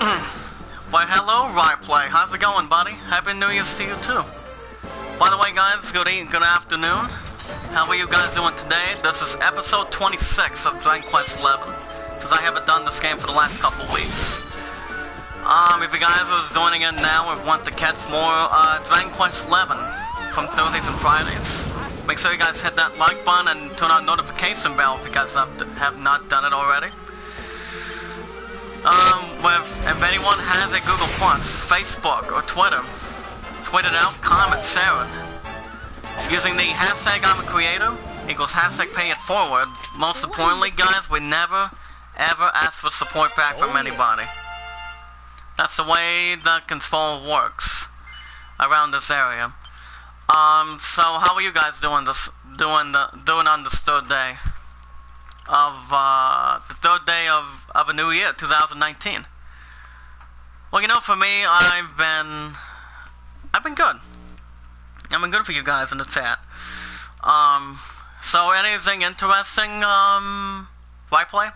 Why hello, Ryplay. How's it going, buddy? Happy New Year's to you too. By the way, guys, good afternoon. How are you guys doing today? This is episode 26 of Dragon Quest XI, because I haven't done this game for the last couple weeks. If you guys are joining in now or want to catch more Dragon Quest XI from Thursdays and Fridays, make sure you guys hit that like button and turn on notification bell if you guys have not done it already. If anyone has a Google Plus, Facebook, or Twitter, tweet it out, comment, share it. Using the hashtag I'm a creator equals hashtag pay it forward. Most importantly, guys, we never ever ask for support back from anybody. That's the way that Control works around this area. So how are you guys doing on this third day of a new year, 2019? Well, you know, for me, I've been good. I've been good for you guys in the chat. So anything interesting, Ryplay?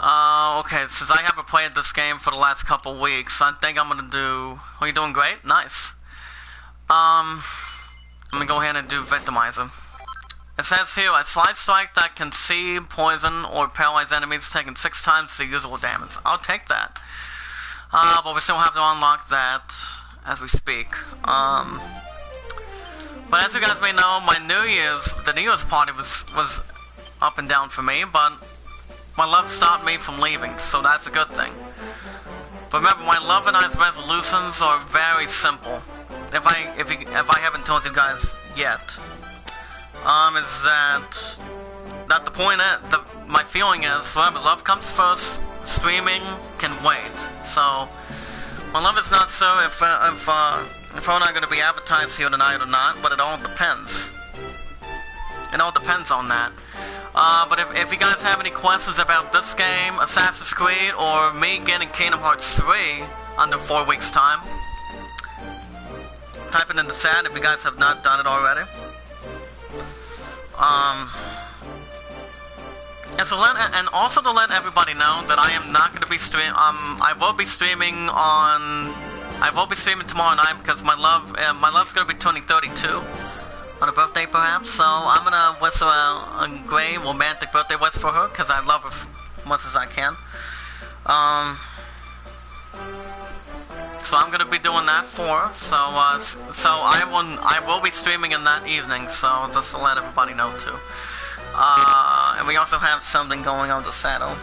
Okay, since I haven't played this game for the last couple weeks, I think I'm gonna do... Are you doing great? Nice. I'm gonna go ahead and do Victimizer. It says here, a slide strike that can see, poison, or paralyze enemies taking 6 times the usual damage. I'll take that. But we still have to unlock that as we speak. But as you guys may know, the New Year's party was up and down for me, but my love stopped me from leaving, so that's a good thing. But remember, my love and I's resolutions are very simple. If I haven't told you guys yet, is that the point is, my feeling is, remember, love comes first, streaming can wait. So, my love is not sure if we're not going to be advertised here tonight or not, but it all depends. It all depends on that. But if you guys have any questions about this game, Assassin's Creed, or me getting Kingdom Hearts 3 under 4 weeks' time, type it in the chat if you guys have not done it already. And also to let everybody know that I am not going to be streaming. I will be streaming tomorrow night because my love's going to be turning 32 on her birthday, perhaps. So I'm going to wish her a great romantic birthday wish for her because I love her as much as I can. So I'm going to be doing that for her. So I will be streaming in that evening. So just to let everybody know too. And we also have something going on the saddle.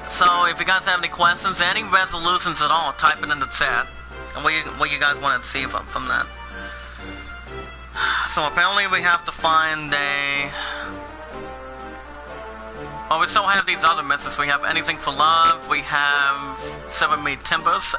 So if you guys have any questions, any resolutions at all, type it in the chat. And what you guys want to see from that. So apparently we have to find a... Well, we still have these other missions. We have Anything for Love. We have Seven Mead Timbers.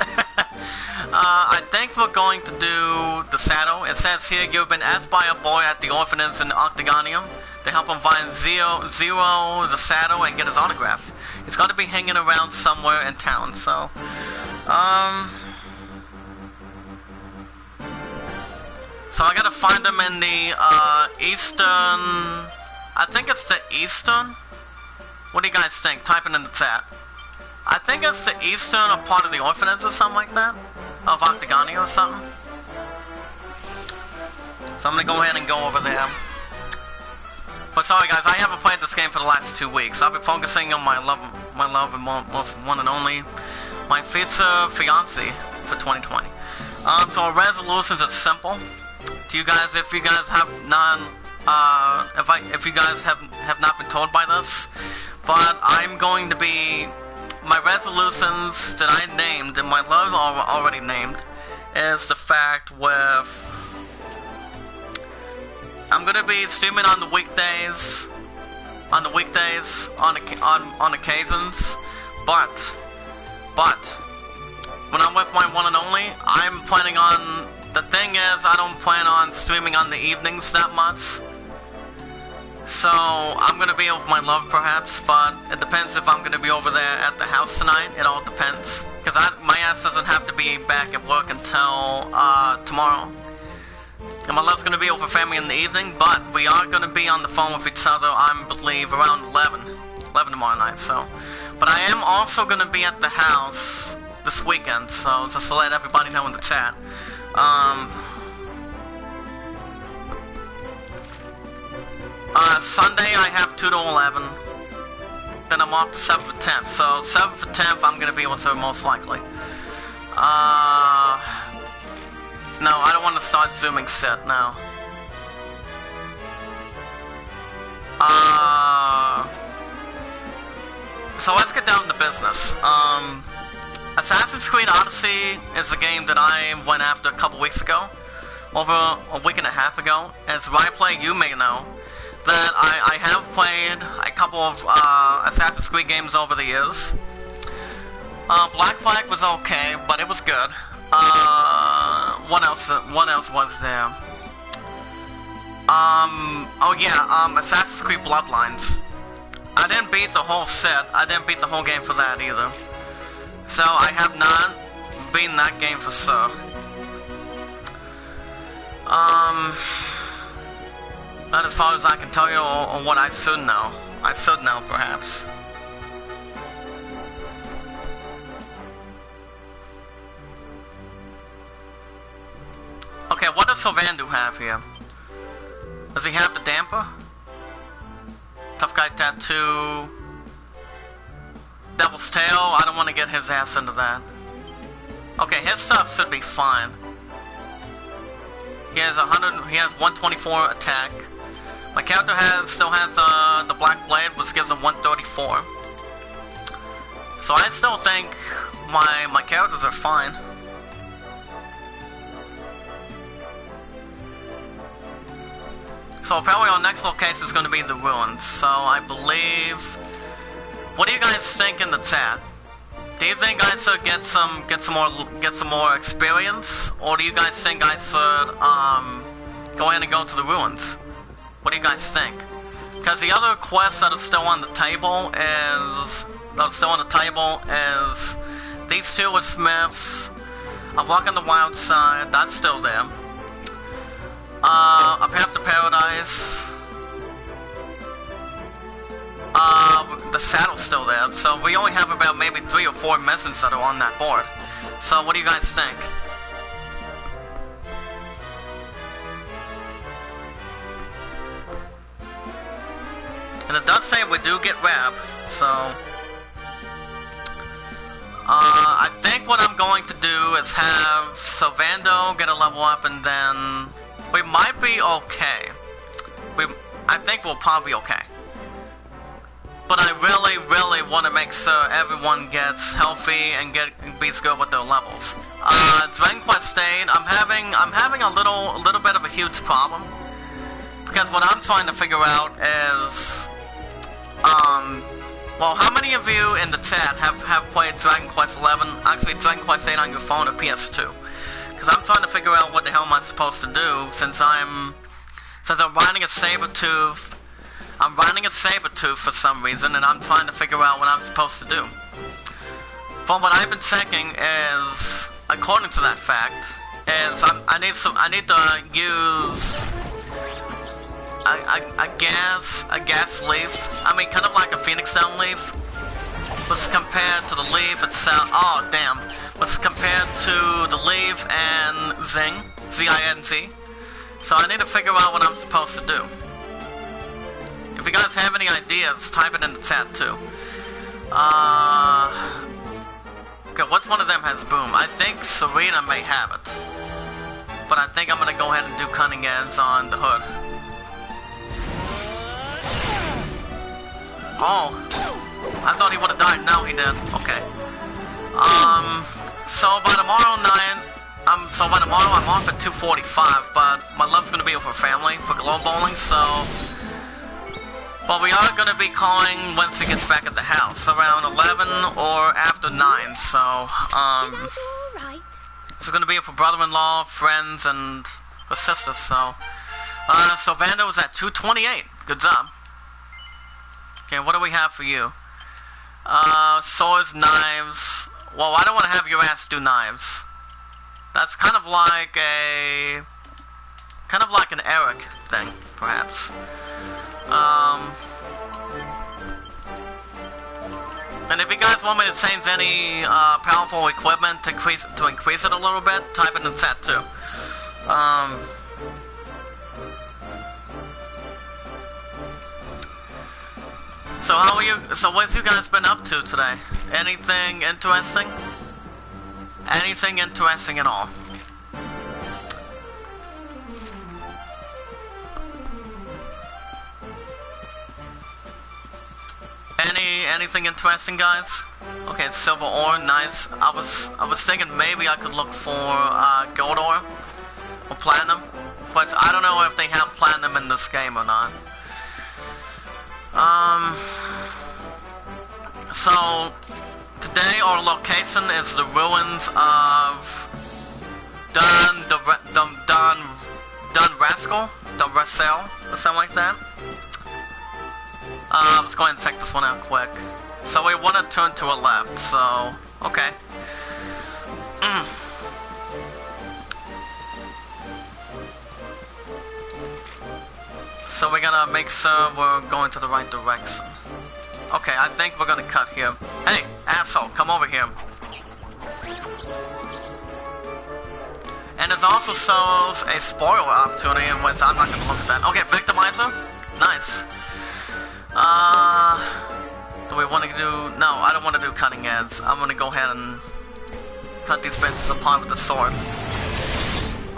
I think we're going to do the saddle. It says here, you've been asked by a boy at the orphanage in Octagonium to help him find Zero the saddle and get his autograph. He's got to be hanging around somewhere in town, so... So I gotta find him in the, eastern... I think it's the eastern? What do you guys think? Type it in the chat. I think it's the eastern or part of the orphanage or something like that. Of Octagonia or something. So I'm gonna go ahead and go over there. But sorry guys, I haven't played this game for the last 2 weeks. I've been focusing on my love and most one and only, my future fiancé for 2020. So resolutions are simple. To you guys, if you guys have if you guys have not been told by this, but I'm going to be, my resolutions that I named and my love already named is the fact with, I'm gonna be streaming on the weekdays, on occasions, but when I'm with my one and only, I'm planning on, the thing is, I don't plan on streaming on the evenings that much. So, I'm gonna be with my love perhaps, but it depends if I'm gonna be over there at the house tonight. It all depends. Because my ass doesn't have to be back at work until tomorrow. And my love's gonna be over family in the evening, but we are gonna be on the phone with each other, I believe, around 11 tomorrow night, so. But I am also gonna be at the house this weekend, so just to let everybody know in the chat. Sunday I have 2 to 11. Then I'm off to 7th and 10th. So 7th and 10th I'm gonna be with her most likely. No, I don't want to start zooming set now. So let's get down to business. Assassin's Creed Odyssey is a game that I went after a couple weeks ago. Over a week and a half ago. As Ryplay, you may know that I have played a couple of Assassin's Creed games over the years. Black Flag was okay, but it was good. What else was there? Oh yeah, Assassin's Creed Bloodlines. I didn't beat the whole set. I didn't beat the whole game for that either. So I have not beaten that game for sure. Not as far as I can tell you, or what I should know. I should know, perhaps. Okay, what does Sylvandu have here? Does he have the damper? Tough Guy Tattoo. Devil's Tail, I don't want to get his ass into that. Okay, his stuff should be fine. He has 124 attack. My character still has the Black Blade, which gives him 134. So I still think my characters are fine. So apparently our next location is going to be the ruins. So I believe. What do you guys think in the chat? Do you think I should get some more experience, or do you guys think I should go in and go to the ruins? What do you guys think? Because the other quests that are still on the table is these two with Smiths, A Walk on the Wild Side, that's still there. A Path to Paradise. The Saddle's still there, so we only have about maybe 3 or 4 missions that are on that board. So what do you guys think? And it does say we do get Rab, so I think what I'm going to do is have Sylvando get a level up, and then we might be okay. I think we'll probably be okay. But I really want to make sure everyone gets healthy and beats good with their levels. Dragon Quest VIII, I'm having a little bit of a huge problem, because what I'm trying to figure out is, well, how many of you in the chat have played Dragon Quest XI, actually Dragon Quest VIII on your phone or PS2? Because I'm trying to figure out what the hell am I supposed to do, since I'm riding a Sabertooth. I'm riding a Sabertooth for some reason, and I'm trying to figure out what I'm supposed to do. From what I've been checking is, according to that fact, is I need to use a gas leaf. I mean, kind of like a Phoenix Down leaf, was compared to the leaf itself. Oh damn! Was compared to the leaf and Zing, Z-I-N-G. So I need to figure out what I'm supposed to do. If you guys have any ideas, type it in the chat too. Okay, what's one of them has boom? I think Serena may have it. But I think I'm gonna go ahead and do Cunning Edge on the hood. Oh, I thought he would have died. Now he did. Okay. So by tomorrow night, I'm off at 2:45, but my love's gonna be with her family for glow bowling, so. But we are gonna be calling once he gets back at the house, around 11 or after 9. So, this is gonna be for brother-in-law, friends, and her sister. So, Sylvando was at 228. Good job. Okay, what do we have for you? Swords, knives. Well, I don't want to have your ass do knives. That's kind of like Kind of like an Eric thing, perhaps. And if you guys want me to change any powerful equipment to increase it a little bit, type it in the chat too. So how are you? So what's you guys been up to today? Anything interesting? Anything interesting at all? Anything interesting, guys? Okay, it's silver ore, nice. I was thinking maybe I could look for gold ore or platinum, but I don't know if they have platinum in this game or not. So today our location is the ruins of Dun Rascal, or something like that. Let's go ahead and check this one out quick. So we want to turn to a left, so okay. So we're gonna make sure we're going to the right direction. Okay, I think we're gonna cut here. Hey, asshole, come over here. And it also shows a spoiler opportunity in which I'm not gonna look at that. Okay, Victimizer, nice. Do we want to do... No, I don't want to do cutting edge. I'm gonna go ahead and cut these pieces apart with the sword.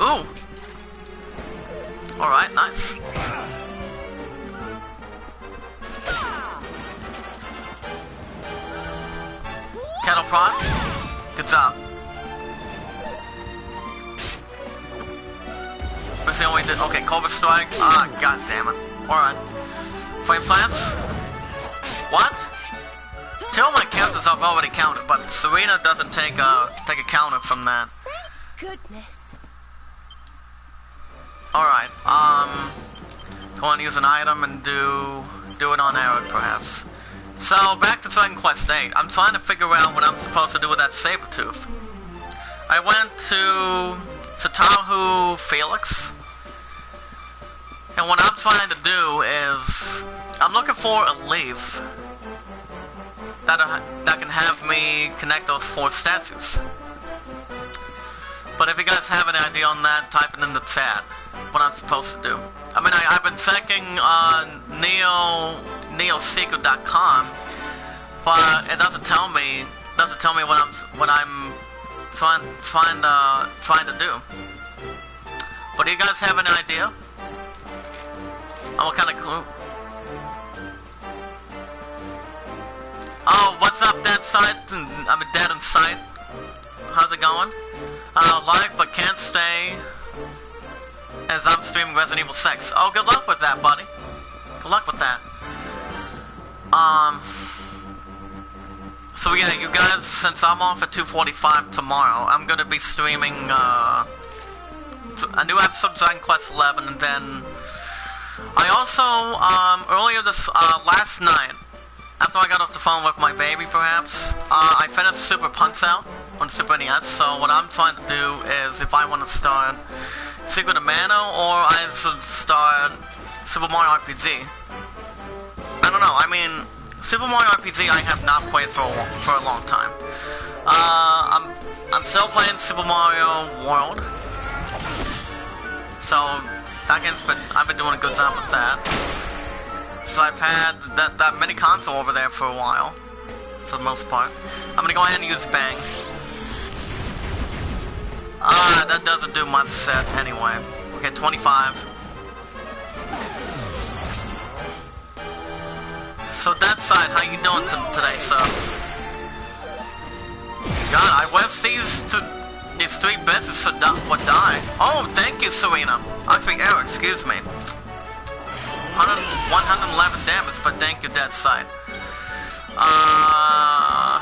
Ooh! Alright, nice. Cattle prod? Good job. Let's see what we did. Okay, Cobra Strike. Ah, god damn it. Alright. Flame Plants? What? Two of my characters I've already counted, but Serena doesn't take a counter from that. Goodness. Alright, go and use an item and do it on Eric, perhaps. So, back to Dragon Quest VIII. I'm trying to figure out what I'm supposed to do with that Sabertooth. I went to Satahu Felix, and what I'm trying to do is I'm looking for a leaf that can have me connect those 4 statues. But if you guys have any idea on that, type it in the chat. What I'm supposed to do. I mean, I've been checking on neosecret.com, but it doesn't tell me what I'm trying to do. But do you guys have any idea? Oh, what kind of clue? Oh, what's up, Dead Sight? I mean, Dead in Sight. How's it going? Live but can't stay, as I'm streaming Resident Evil 6. Oh, good luck with that, buddy. Good luck with that. So yeah, you guys, since I'm off at 2:45 tomorrow, I'm gonna be streaming, a new episode of Dragon Quest XI, and then I also, earlier this, last night, after I got off the phone with my baby, perhaps, I finished Super Punch-Out on Super NES, so what I'm trying to do is, if I want to start Secret of Mana, or I should start Super Mario RPG. I don't know, I mean, Super Mario RPG I have not played for a long time. I'm still playing Super Mario World, so I've been doing a good job with that. So I've had that mini console over there for a while, for the most part. I'm gonna go ahead and use Bang. That doesn't do much set anyway. Okay, 25. So that side, how you doing today, sir? God, I wish these 3 bits would die. Oh, thank you, Serena. Actually, Eric, excuse me. 111 damage, but thank you, Dead Side. I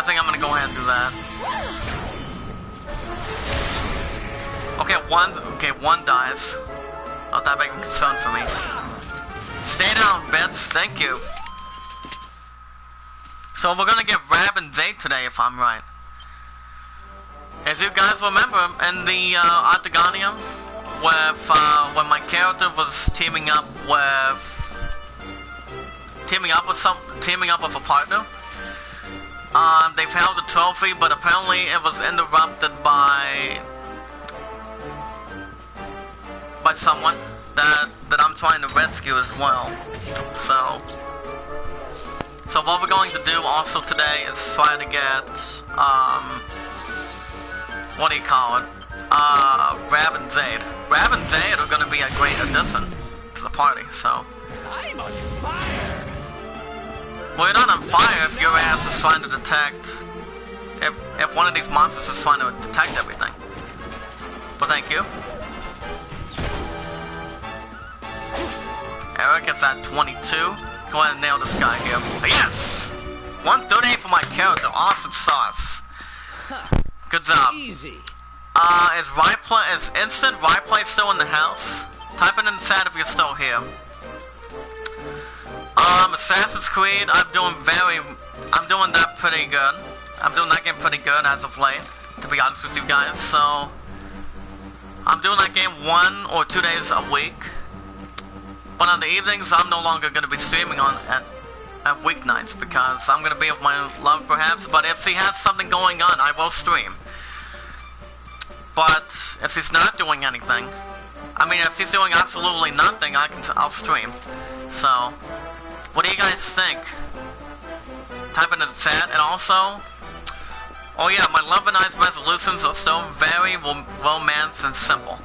think I'm gonna go ahead and do that. Okay, one dies. Not that big of a concern for me. Stay down, bits. Thank you. So we're gonna get Rab and Zay today, if I'm right. As you guys remember, in the Octagonium, with when my character was teaming up with a partner, they've held the trophy, but apparently it was interrupted by someone that I'm trying to rescue as well. So what we're going to do also today is try to get what do you call it? Rab and Zaid. Rab and Zaid are going to be a great addition to the party. So I'm on fire. well, you're not on fire if your ass is trying to detect. If one of these monsters is trying to detect everything. But thank you. Eric is at 22. Go ahead and nail this guy here. Yes! 138 for my character. Awesome sauce. Good job. Easy. Is instant right play still in the house? Type it in the chat if you're still here. Assassin's Creed, I'm doing that pretty good. I'm doing that game pretty good as of late, to be honest with you guys. So I'm doing that game 1 or 2 days a week. But on the evenings, I'm no longer going to be streaming at weeknights because I'm going to be with my love, perhaps. But if she has something going on, I will stream. But if she's not doing anything, I mean, if she's doing absolutely nothing, I'll stream. So, what do you guys think? Type into the chat. And also, oh yeah, my Love and Ice resolutions are still very romance and simple.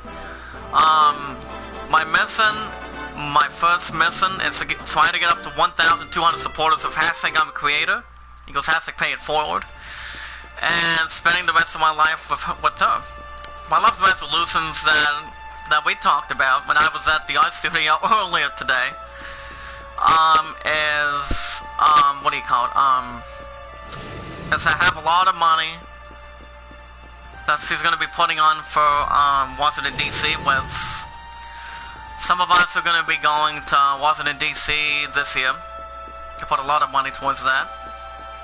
My first mission is trying to get up to 1,200 supporters of hashtag I'm a creator. Equals hashtag pay it forward. And spending the rest of my life with her. My love resolutions that we talked about when I was at the art studio earlier today is what do you call it? Is I have a lot of money that she's gonna be putting on for Washington DC with. Some of us are gonna be going to Washington DC this year to put a lot of money towards that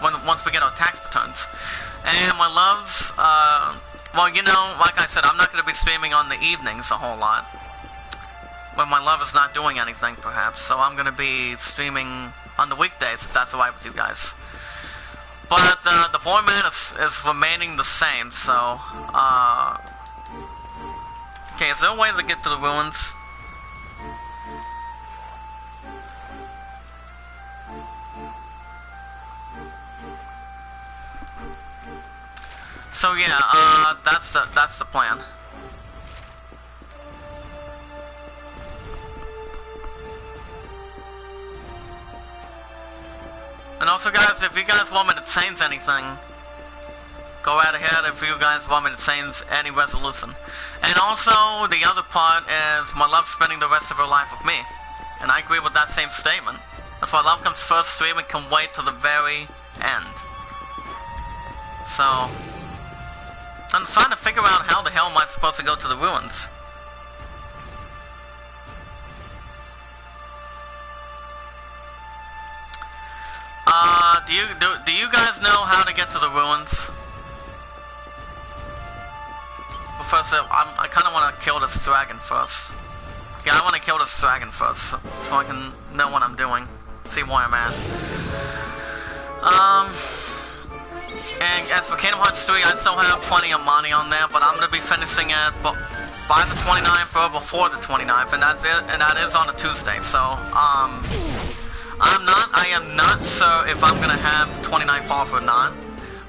once we get our tax returns. And my loves, well, you know, like I said, I'm not going to be streaming on the evenings a whole lot. When my love is not doing anything, perhaps. So I'm going to be streaming on the weekdays, if that's alright with you guys. But the format is remaining the same, so... okay, is there a way to get to the ruins? So yeah, that's the plan. And also guys, if you guys want me to change anything, go right ahead if you guys want me to change any resolution. And also, the other part is my love spending the rest of her life with me. And I agree with that same statement. That's why love comes first, streaming can wait till the very end. So... I'm trying to figure out how the hell am I supposed to go to the ruins. Do you guys know how to get to the ruins? Well, first, I kind of want to kill this dragon first. Yeah, I want to kill this dragon first, so I can know what I'm doing, see where I'm at. And as for Kingdom Hearts 3, I still have plenty of money on there, but I'm going to be finishing it by the 29th or before the 29th, and that's it, and that is on a Tuesday, so, I am not sure if I'm going to have the 29th off or not,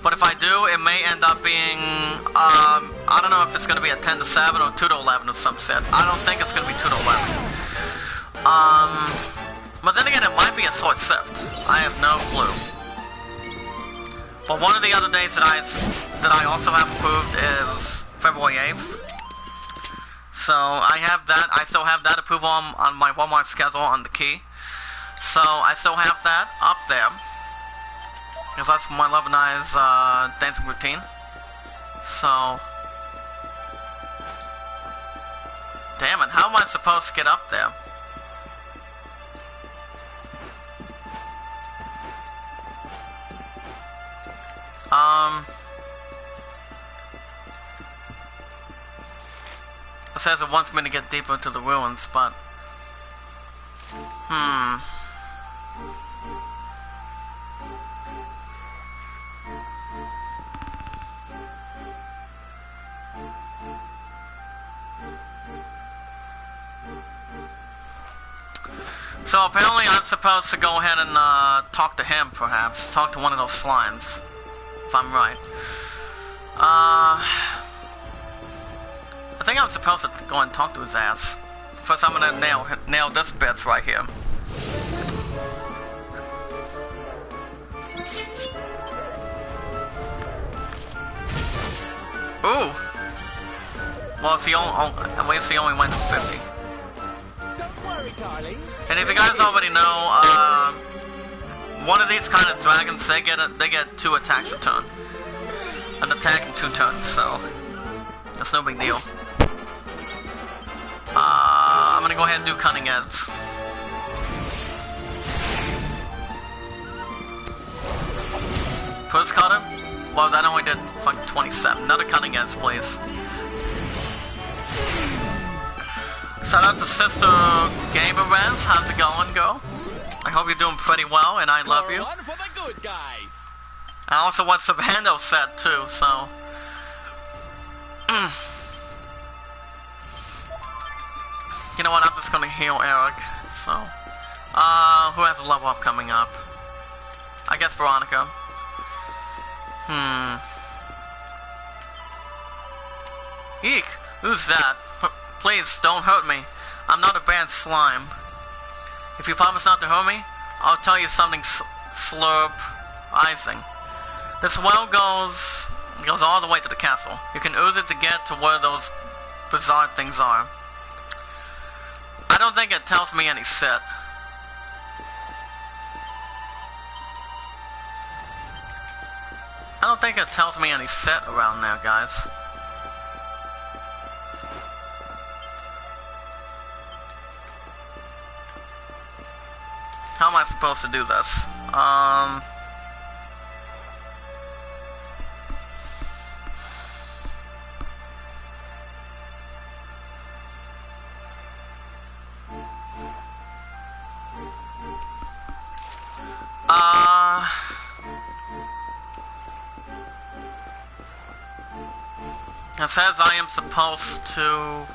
but if I do, it may end up being, I don't know if it's going to be a 10 to 7 or 2 to 11 or some shit. I don't think it's going to be 2 to 11. But then again, it might be a Sword Shift. I have no clue. But one of the other days that I also have approved is February 8th. So I have that. I still have that approval on my Walmart schedule on the key. So I still have that up there. Because that's my Love and I's dancing routine. So... damn it, how am I supposed to get up there? says it wants me to get deeper into the ruins, but... So apparently I'm supposed to go ahead and talk to him, perhaps. Talk to one of those slimes, if I'm right. I think I'm supposed to go and talk to his ass. First I'm gonna nail this bit right here. Ooh! Well, it's the only, at least he only went to 50. And if you guys already know, one of these kind of dragons, they get 2 attacks a turn. An attack in 2 turns, so that's no big deal. I'm gonna go ahead and do Cunning Edge. First cut him? Well, that only did fucking 27. Another Cunning Edge, please. Shout out to Sister Gamer Rez. How's it going, girl? I hope you're doing pretty well, and I love you. One for the good guys. I also watched the Vando set too, so. You know what? I'm just gonna heal Eric. So, who has a level up coming up? I guess Veronica. Eek! Who's that? Please, don't hurt me. I'm not a bad slime. If you promise not to hurt me, I'll tell you something slurp-izing. This well goes all the way to the castle. You can use it to get to where those bizarre things are. I don't think it tells me any set. I don't think it tells me any set around there, guys. How am I supposed to do this? It says I am supposed to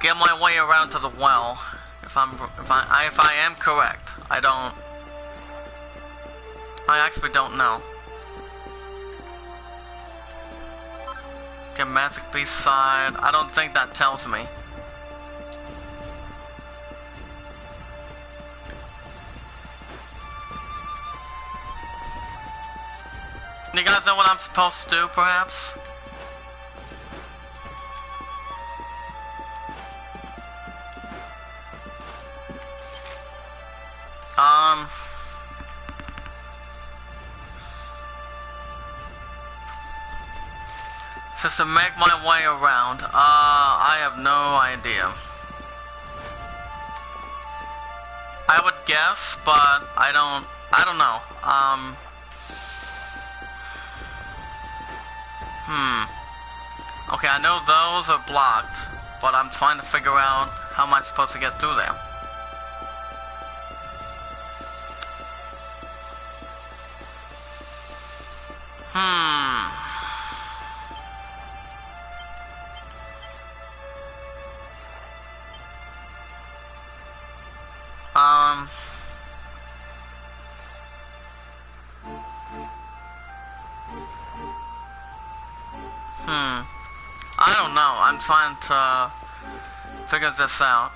get my way around to the well. If I am correct, I actually don't know. Get Magic Beast side. I don't think that tells me. You guys know what I'm supposed to do, perhaps? Just to make my way around, I have no idea. I would guess, but I don't know. Okay, I know those are blocked, but I'm trying to figure out how am I supposed to get through there. I don't know. I'm trying to figure this out.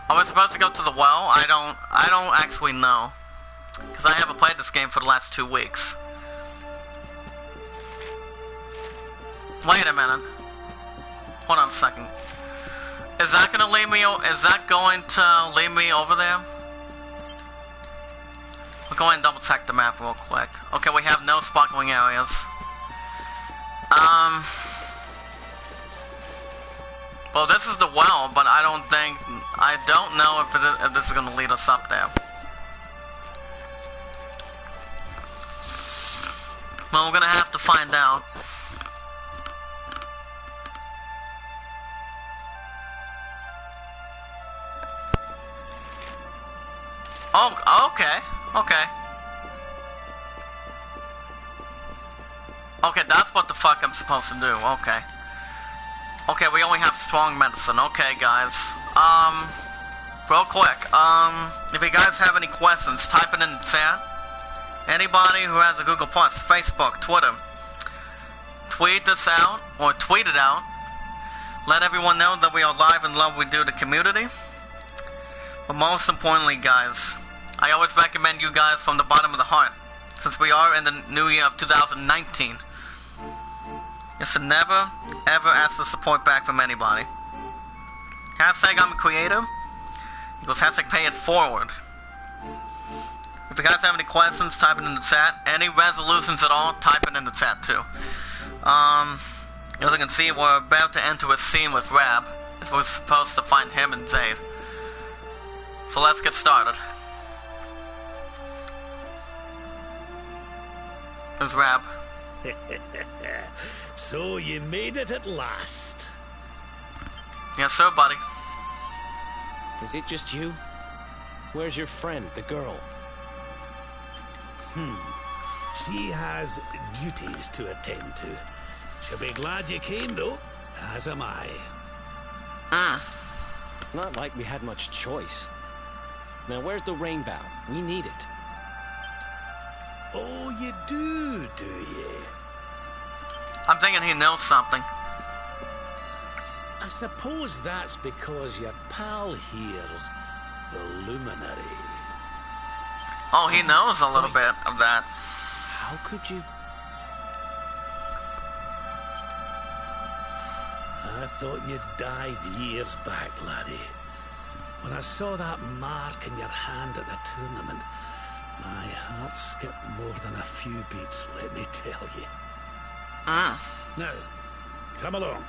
Are we supposed to go to the well? I don't actually know. Because I haven't played this game for the last 2 weeks. Wait a minute. Hold on a second. Is that going to lead me over there? We'll go ahead and double check the map real quick. Okay, we have no sparkling areas. Well, this is the well, but I don't know if this is going to lead us up there. Well, we're going to have to find out. Oh, okay. Okay. Okay, that's what the fuck I'm supposed to do. Okay. Okay, we only have strong medicine. Okay, guys. Real quick. If you guys have any questions, type it in the chat. Anybody who has a Google Plus, Facebook, Twitter, tweet this out or tweet it out. Let everyone know that we are live and love we do the community. But most importantly, guys, I always recommend you guys from the bottom of the heart, since we are in the new year of 2019, is to never, ever ask for support back from anybody. Hashtag I'm a creator equals hashtag pay it forward. If you guys have any questions, type it in the chat. Any resolutions at all, type it in the chat too. As you can see, we're about to enter a scene with Rab, as we're supposed to find him and Zaid. So let's get started. There's Rab. So you made it at last. Yes, sir, buddy. Is it just you? Where's your friend, the girl? She has duties to attend to. She'll be glad you came, though, as am I. It's not like we had much choice. Now, where's the rainbow? We need it. Oh, you do you? I'm thinking he knows something. I suppose that's because your pal here's the luminary. Oh, he knows a little bit of that. How could you? I thought you died years back, laddie. When I saw that mark in your hand at the tournament, my heart skipped more than a few beats, let me tell you. Now, come along.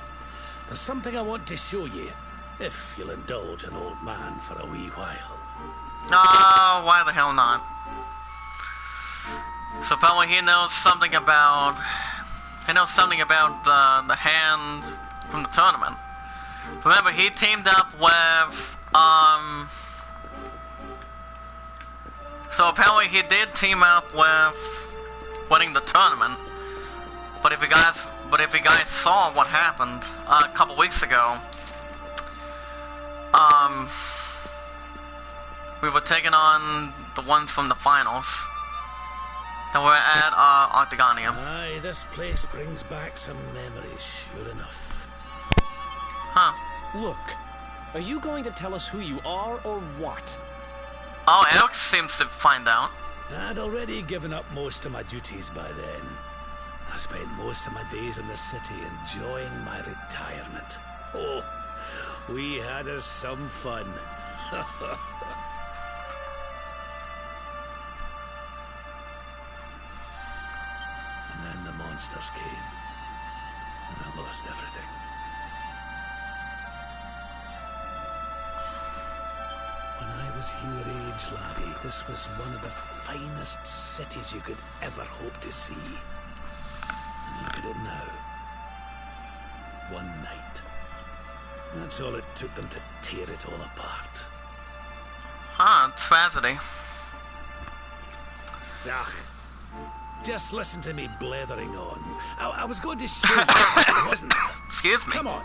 There's something I want to show you, if you'll indulge an old man for a wee while. Oh, why the hell not? So apparently he knows something about... He knows something about the hand from the tournament. Remember, he teamed up with... So apparently he did team up with winning the tournament. But if you guys saw what happened a couple weeks ago, we were taking on the ones from the finals. And we're at Octagonia. Aye, this place brings back some memories, sure enough. Huh. Look, are you going to tell us who you are or what? Oh, Alex seems to find out. I'd already given up most of my duties by then. I spent most of my days in the city enjoying my retirement. Oh, we had us some fun. And then the monsters came, and I lost everything. When I was your age, laddie, this was one of the finest cities you could ever hope to see. And look at it now. One night. That's all it took them to tear it all apart. Huh, tragedy. Ugh. Just listen to me blethering on. I was going to show you, wasn't I? Excuse me. Come on.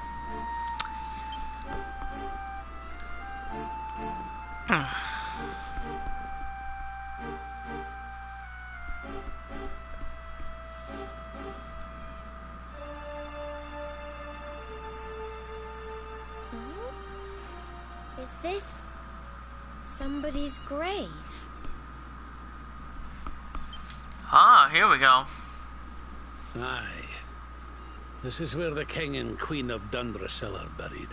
Is this somebody's grave? Ah, here we go. Aye. This is where the King and Queen of Dundrasil are buried.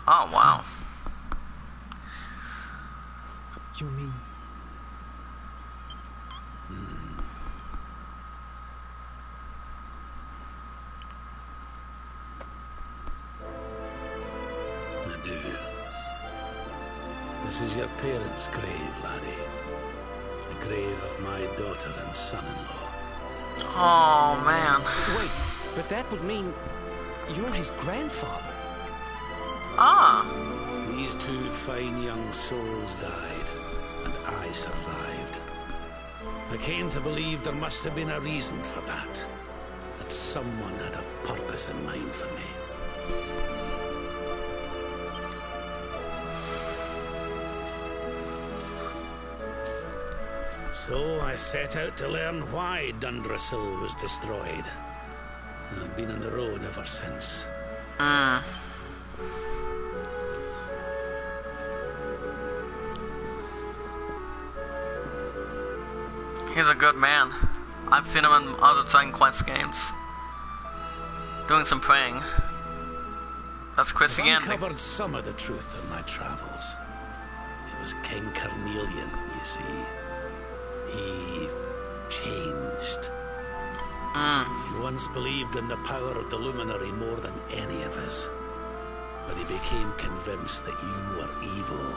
Oh, wow. You mean... I do. This is your parents' grave, laddie. The grave of my daughter and son-in-law. Oh, man. Wait, but that would mean you're his grandfather. Ah. These two fine young souls died, and I survived. I came to believe there must have been a reason for that. That someone had a purpose in mind for me. So I set out to learn why Dundrasil was destroyed. I've been on the road ever since. He's a good man. I've seen him in other Dragon Quest games. Doing some praying. That's Christianity. I've uncovered some of the truth in my travels. It was King Carnelian, you see. He changed. He once believed in the power of the Luminary more than any of us. But he became convinced that you were evil.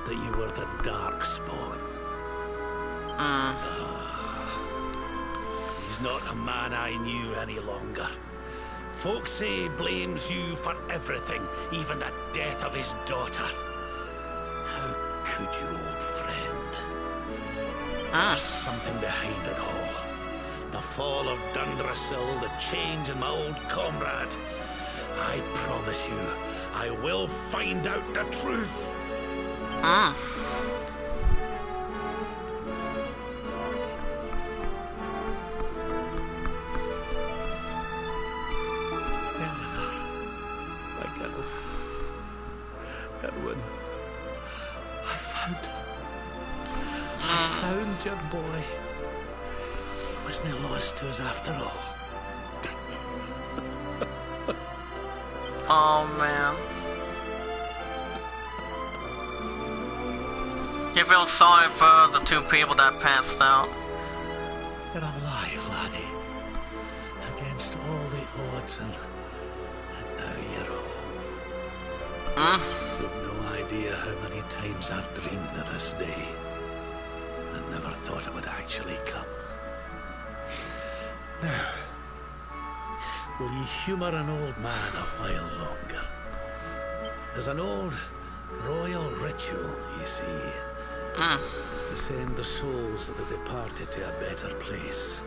That you were the Darkspawn. He's not a man I knew any longer. Folks say he blames you for everything, even the death of his daughter. How could you, old friend? There's something behind it all. The fall of Dundrasil, the change in my old comrade. I promise you, I will find out the truth. Eleanor, my girl. Erwin, I found your boy. He wasn't lost to us after all. Oh man. You feel sorry for the two people that passed out. You're alive, laddie. Against all the odds, and now you're home. You've no idea how many times I've dreamed of this day. I never thought it would actually come. Now, will you humour an old man a while longer? There's an old royal ritual, you see. It's to send the souls of the departed to a better place.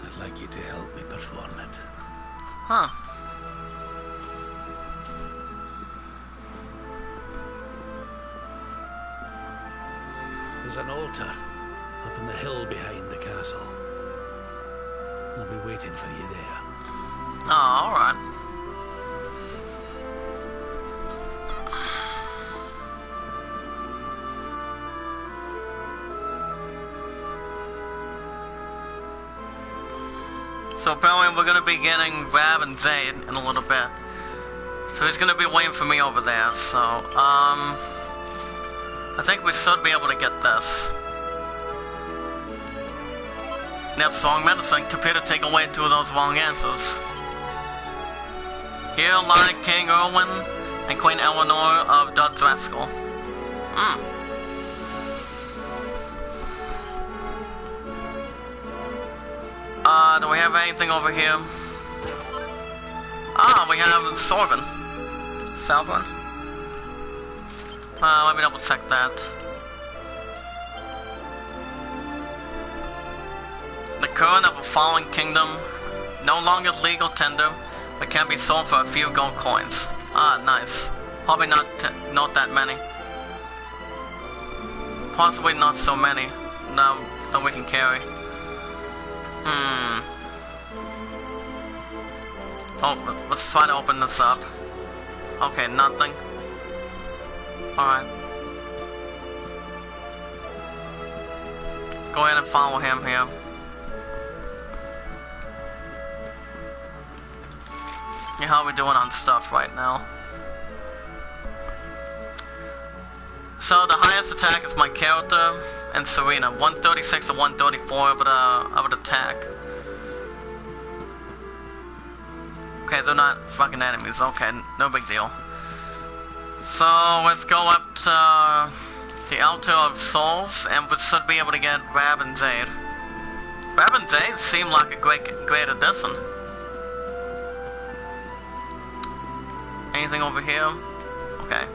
I'd like you to help me perform it. There's an altar up on the hill behind the castle. I'll be waiting for you there. Oh, alright. So apparently we're gonna be getting Rab and Zaid in a little bit. So he's gonna be waiting for me over there, so, I think we should be able to get this. Yep, strong medicine. Computer take away 2 of those wrong answers. Here lie King Erwin and Queen Eleanor of Dundrasil. Do we have anything over here? Ah, we have Sorvin. Salvin? Let me double check that. The current of a fallen kingdom, no longer legal tender, but can be sold for a few gold coins. Ah, nice. Probably not that many. Possibly not so many. No, that we can carry. Oh, let's try to open this up. Okay, nothing. Alright. Go ahead and follow him here. Yeah, how are we doing on stuff right now? So the highest attack is my character and Serena. 136 to 134 of an attack. Okay, they're not fucking enemies. Okay, no big deal. So let's go up to the Altar of Souls, and we should be able to get Rab and Zaid. Rab and Zaid seem like a great addition. Anything over here? Okay.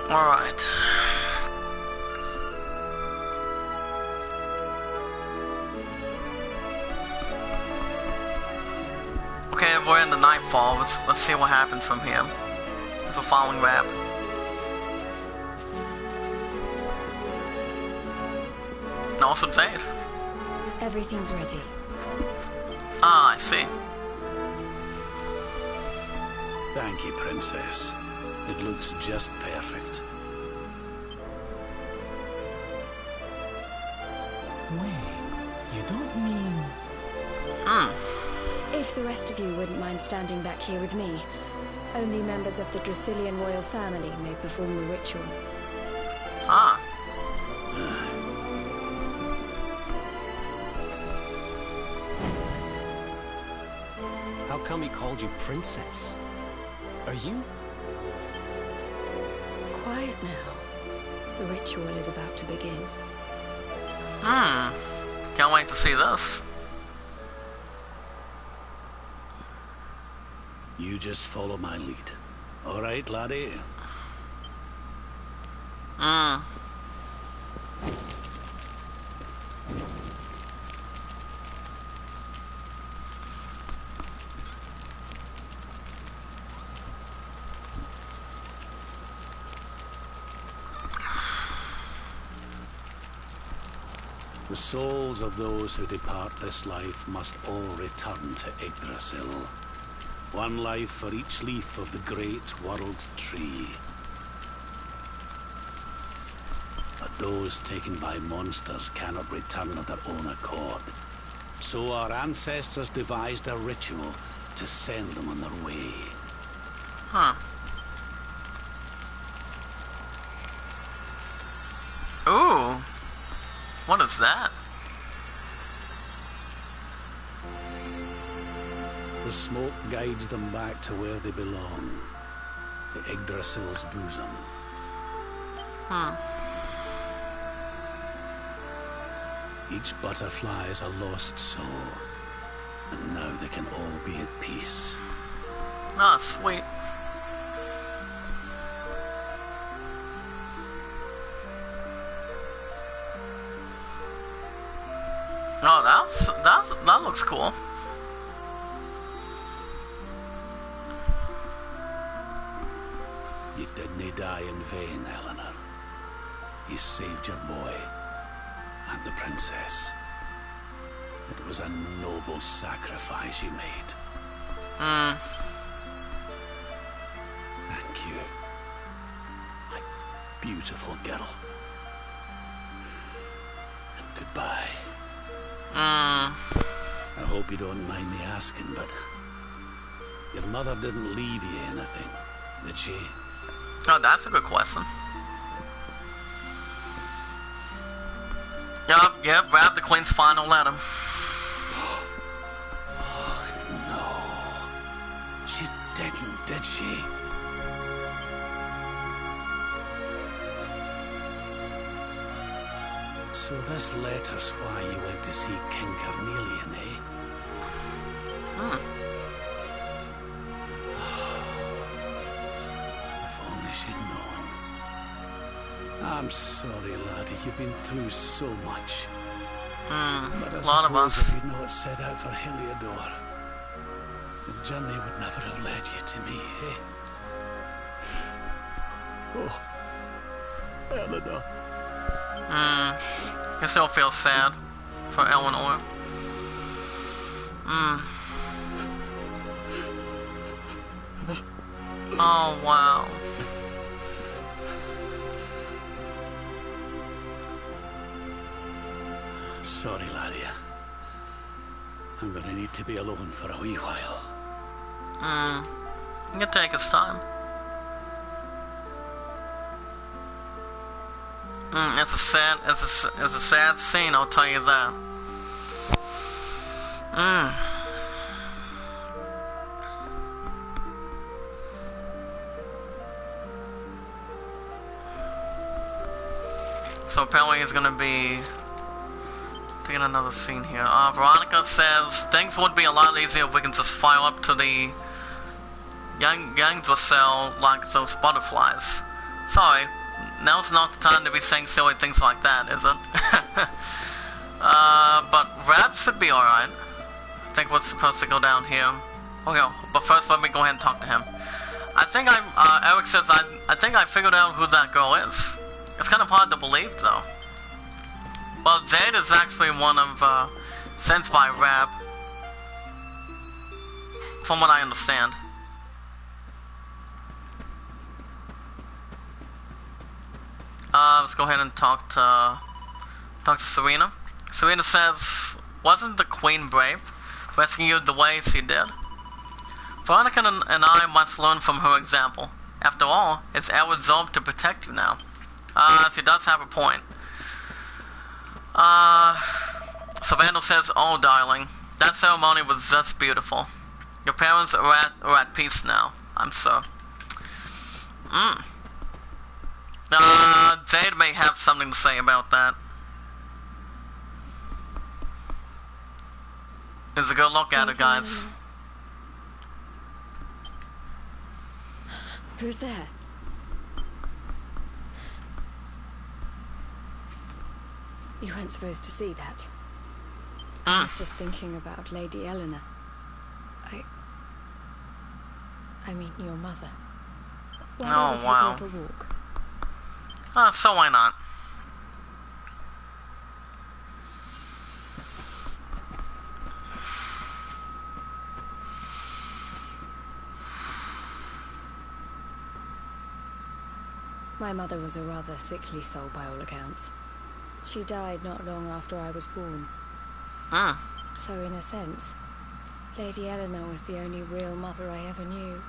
Alright. Okay, we're in the nightfall. Let's see what happens from here. There's a following rap. No subside. Everything's ready. Ah, I see. Thank you, Princess. It looks just perfect. Wait, you don't mean... If the rest of you wouldn't mind standing back here with me, only members of the Dracilian royal family may perform the ritual. Ah. How come he called you princess? Are you? Quiet now. The ritual is about to begin. Can't wait to see this. You just follow my lead. All right, laddie? The souls of those who depart this life must all return to Yggdrasil. One life for each leaf of the great world tree. But those taken by monsters cannot return of their own accord. So our ancestors devised a ritual to send them on their way. Ooh. What is that? The smoke guides them back to where they belong, to Yggdrasil's bosom. Each butterfly is a lost soul, and now they can all be at peace. Ah, sweet. Oh, that looks cool. You didn't die in vain, Eleanor. You saved your boy and the princess. It was a noble sacrifice you made. Thank you, my beautiful girl. And goodbye. I hope you don't mind me asking, but your mother didn't leave you anything, did she? Oh, that's a good question. Yep, grab the Queen's final letter. Oh, no. She didn't, did she? So this letter's why you went to see King Carnelian, eh? If only she'd known. I'm sorry, laddie, you've been through so much. But I a lot of us. If you'd not set out for Heliodor, the journey would never have led you to me, eh? Oh, Eleanor. I still feel sad for Eleanor. Oh, wow. Sorry, laddie. I'm gonna need to be alone for a wee while. He can take his time. It's a sad scene, I'll tell you that. So apparently he's gonna be taking another scene here. Veronica says things would be a lot easier if we can just file up to the Yggdrasil like those butterflies. Sorry, now's not the time to be saying silly things like that, is it? But Rab should be alright. I think we're supposed to go down here. Okay, but first let me go ahead and talk to him. I think Eric says I think I figured out who that girl is. It's kind of hard to believe though. Well, Zed is actually one of, sent by Rab. From what I understand. Let's go ahead and talk to Serena. Serena says, wasn't the Queen brave, rescuing you the way she did? Veronica and I must learn from her example. After all, it's our job to protect you now. She does have a point. Savannah says, oh darling, that ceremony was just beautiful. Your parents are at peace now, I'm sure. Jade may have something to say about that. Here's a good look at her, guys. Who's there? You weren't supposed to see that. I was just thinking about Lady Eleanor. I mean, your mother. Why don't we take a little walk? So why not? My mother was a rather sickly soul by all accounts. She died not long after I was born. So in a sense, Lady Eleanor was the only real mother I ever knew.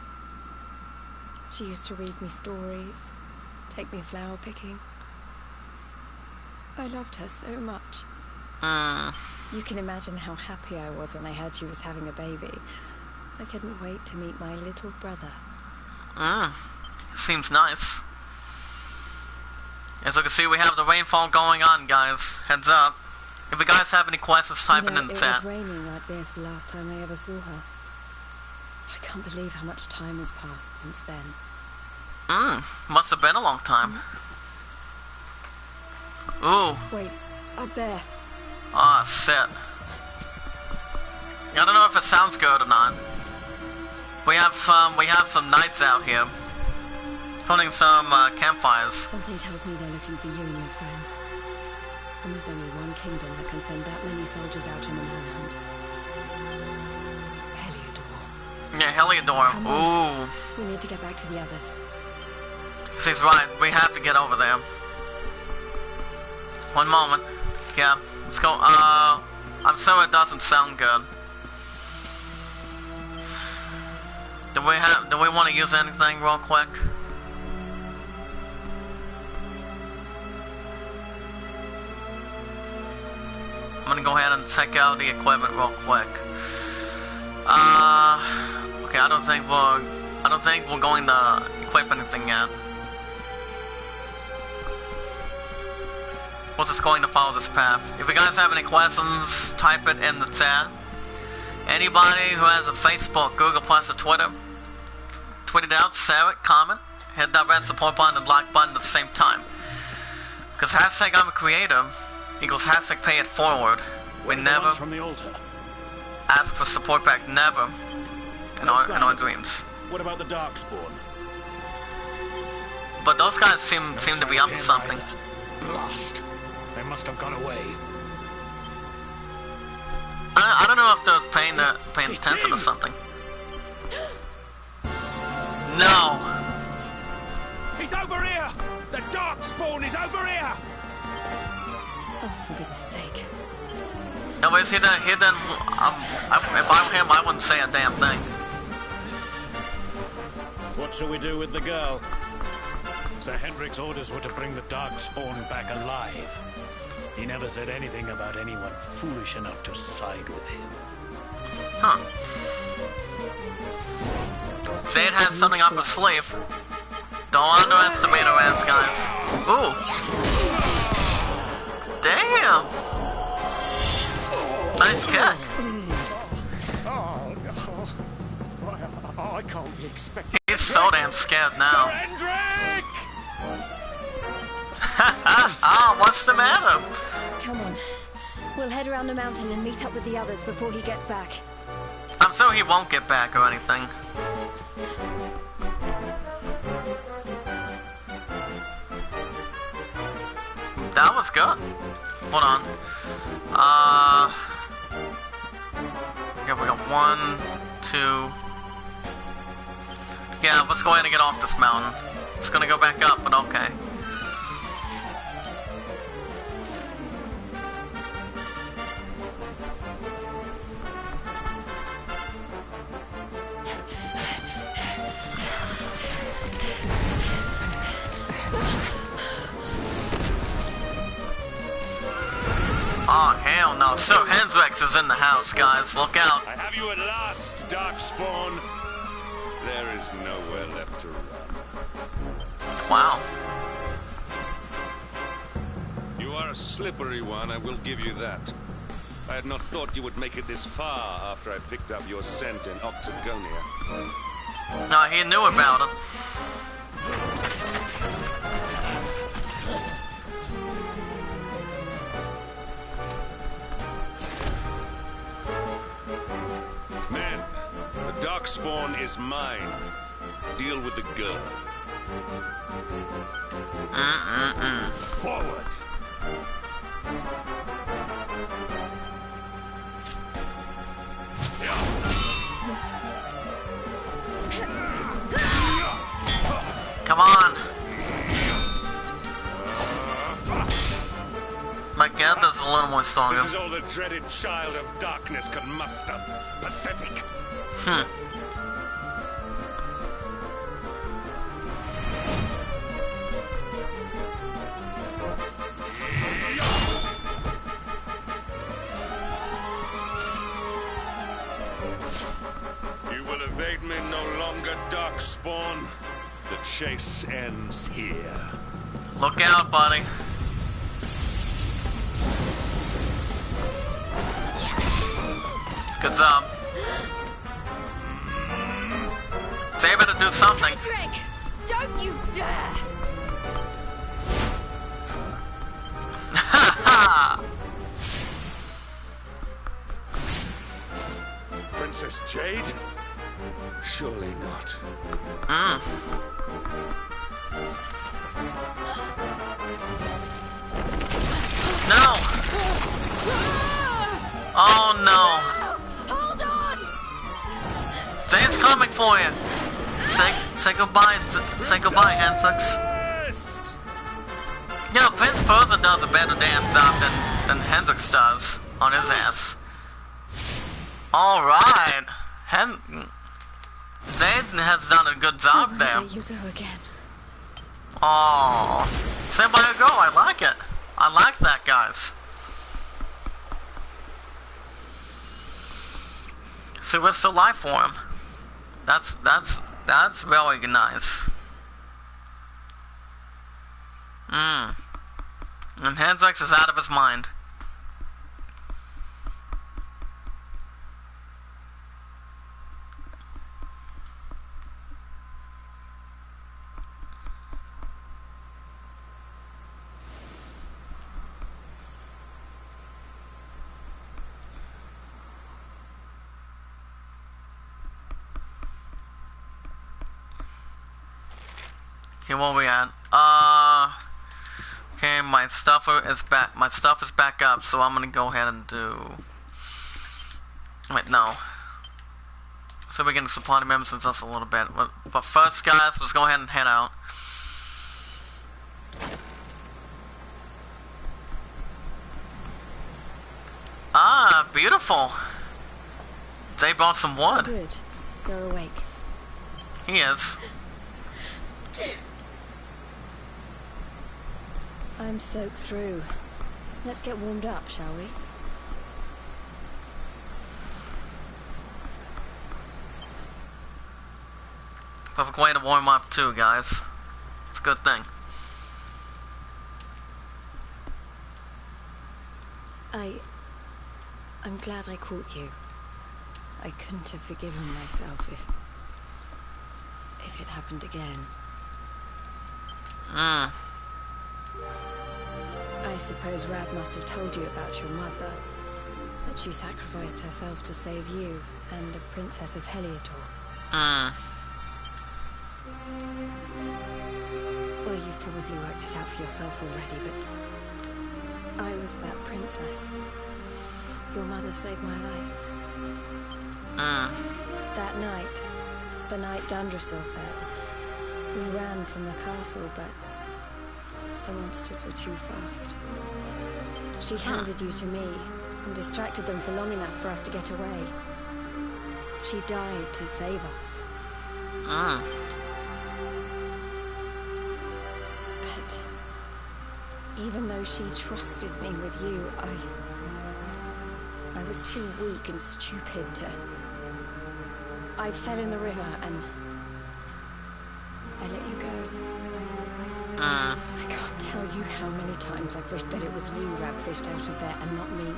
She used to read me stories, take me flower picking. I loved her so much. You can imagine how happy I was when I heard she was having a baby. I couldn't wait to meet my little brother. Seems nice. As you can see, we have the rainfall going on, guys. Heads up. If you guys have any questions, type it in the chat. It was raining like this the last time I ever saw her. I can't believe how much time has passed since then. Must have been a long time. Ooh. Wait, up there. Ah, shit. I don't know if it sounds good or not. We have some knights out here. Putting some campfires. Something tells me they're looking for you and your friends. And there's only one kingdom that can send that many soldiers out on a manhunt. Heliodor. Yeah, Heliodor. Ooh. We need to get back to the others. She's right. We have to get over there. One moment. Yeah. Let's go. I'm sure it doesn't sound good. Do we want to use anything real quick? I'm gonna go ahead and check out the equipment real quick. Okay, I don't think we're going to equip anything yet. We're just going to follow this path. If you guys have any questions, type it in the chat. Anybody who has a Facebook, Google Plus, or Twitter, tweet it out, share it, comment, hit that red support button and like button at the same time. Because hashtag I'm a creator equals hashtag pay it forward. We never from the altar. Ask for support back, never in our dreams. What about the Darkspawn? But those guys seem to be up to something. Blast! They must have gone away. I don't know if they're paying attention to something. No! He's over here! The Darkspawn is over here! Oh, for goodness sake. No, but he didn't, if I were him, I wouldn't say a damn thing. What shall we do with the girl? Sir Hendrik's orders were to bring the Darkspawn back alive. He never said anything about anyone foolish enough to side with him. Huh. Zed had something up his sleeve. Don't underestimate our ass, guys. Ooh. Damn. Nice kick. Oh, no. I can't be expecting. He's so damn scared now. Sir Hendrik! What's the matter? Come on. We'll head around the mountain and meet up with the others before he gets back. I'm sure he won't get back or anything. That was good. Hold on. Yeah, we got 1, 2. Yeah, let's go ahead and get off this mountain. It's gonna go back up, but okay. Oh, hell no. Sir Hendrix is in the house, guys. Look out. I have you at last, Darkspawn. There is nowhere left to run. Wow. You are a slippery one, I will give you that. I had not thought you would make it this far after I picked up your scent in Octagonia. No, he knew about it. Men, the Darkspawn is mine. Deal with the girl. Forward. Come on. My Ganther's a little more stronger. This is all the dreaded child of darkness can muster. Pathetic. You will evade me no longer, Darkspawn. The chase ends here. Look out, buddy. Good job. Say you better do something. Cedric! Don't you dare! Princess Jade? Surely not. No! Oh no! Hold on! Jade's coming for you! Say goodbye, Hendrix. Yes! You know, Prince Persia does a better damn job than Hendrix does on his ass. Alright. Jade has done a good job there. There you go again. Oh, stand by her go. I like it. I like that, guys. So what's the life form? That's really nice. And Hendrix is out of his mind. Okay, where we at? Okay, my stuff is back. My stuff is back up, so I'm gonna go ahead and do. Wait, no. So we're getting supply members in just a little bit. But first, guys, let's go ahead and head out. Ah, beautiful. They brought some wood. Good. You're awake. He is. I'm soaked through. Let's get warmed up, shall we? Perfect way to warm up too, guys. It's a good thing. I'm glad I caught you. I couldn't have forgiven myself if it happened again. I suppose Rab must have told you about your mother. That she sacrificed herself to save you and the Princess of Heliodor. Well, you've probably worked it out for yourself already, but I was that princess. Your mother saved my life. That night, the night Dundrasil fell, we ran from the castle, but the monsters were too fast. She handed you to me and distracted them for long enough for us to get away. She died to save us. But even though she trusted me with you, I was too weak and stupid to... I fell in the river and I let you go. I can't tell you how many times I've wished that it was you Rab fished out of there and not me.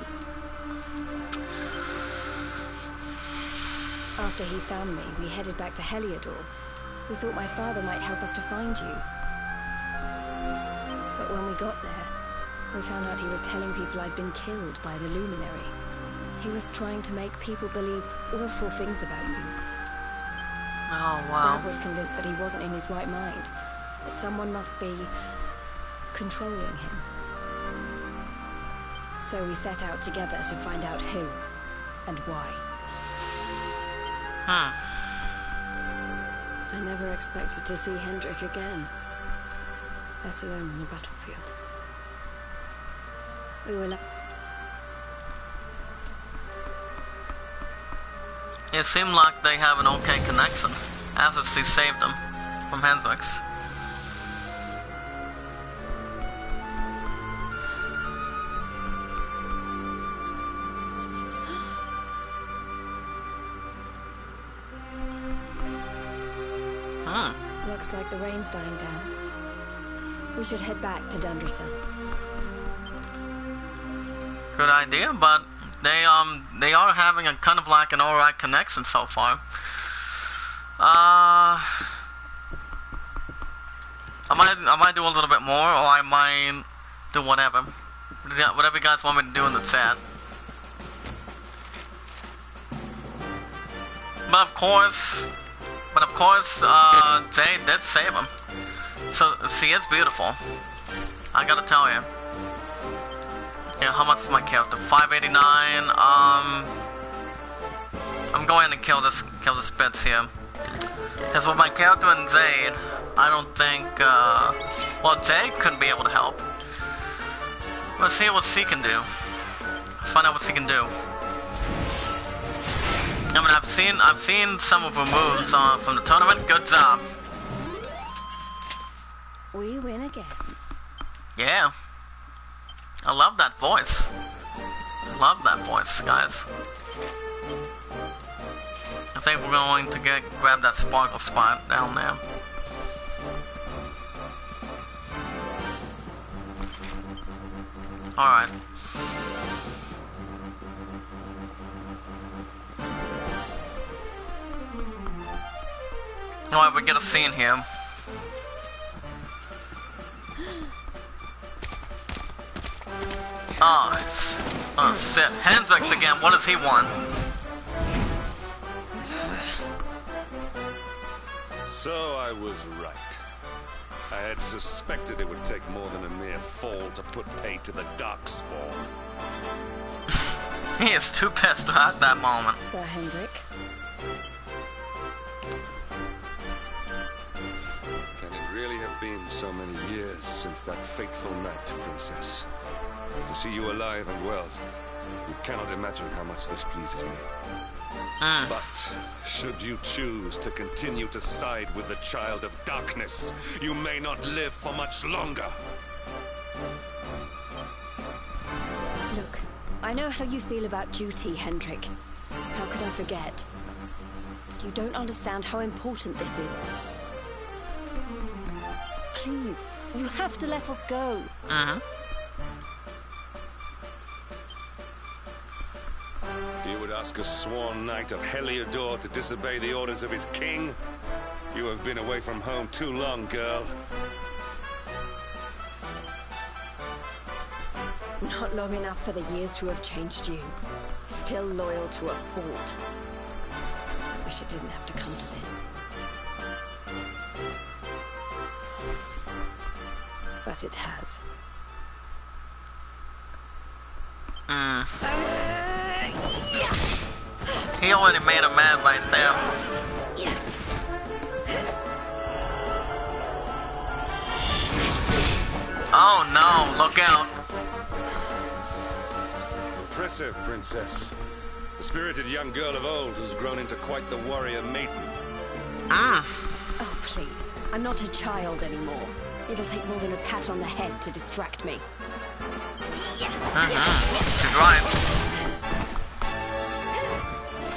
After he found me, we headed back to Heliodor. We thought my father might help us to find you. But when we got there, we found out he was telling people I'd been killed by the Luminary. He was trying to make people believe awful things about you. Oh, wow. Rab was convinced that he wasn't in his right mind. That someone must be controlling him. So we set out together to find out who and why. I never expected to see Hendrik again, let alone on a battlefield. We were It seemed like they have an okay connection, after she saved them from Hendrix. Looks like the rain's dying down. We should head back to Dundrasil. Good idea, but they are having a kind of like an alright connection so far. I might do a little bit more, or I might do whatever. Whatever you guys want me to do in the chat. But of course, Jade did save him. So she is beautiful. I gotta tell you. Yeah, how much is my character? 589. I'm going to kill this bitch here. Because with my character and Jade, I don't think well, Jade couldn't be able to help. Let's see what she can do. Let's find out what she can do. I mean, I've seen some of her moves from the tournament. Good job. We win again. Yeah. I love that voice. I love that voice, guys. I think we're going to grab that sparkle spot down there. Alright. Alright, we get a scene here. Oh shit. Hendrix again. What does he want? So I was right. I had suspected it would take more than a mere fall to put pay to the Darkspawn. He is too pissed at that moment. Sir Hendrik. Can it really have been so many years since that fateful night, Princess? To see you alive and well, you cannot imagine how much this pleases me. But, should you choose to continue to side with the Child of Darkness, you may not live for much longer. Look, I know how you feel about duty, Hendrik. How could I forget? You don't understand how important this is. Please, you have to let us go. You would ask a sworn knight of Heliodor to disobey the orders of his king? You have been away from home too long, girl. Not long enough for the years to have changed you. Still loyal to a fault. Wish it didn't have to come to this. But it has. He already made a man right there. Oh no, look out. Impressive, Princess. The spirited young girl of old has grown into quite the warrior maiden. Oh, please. I'm not a child anymore. It'll take more than a pat on the head to distract me. She's right.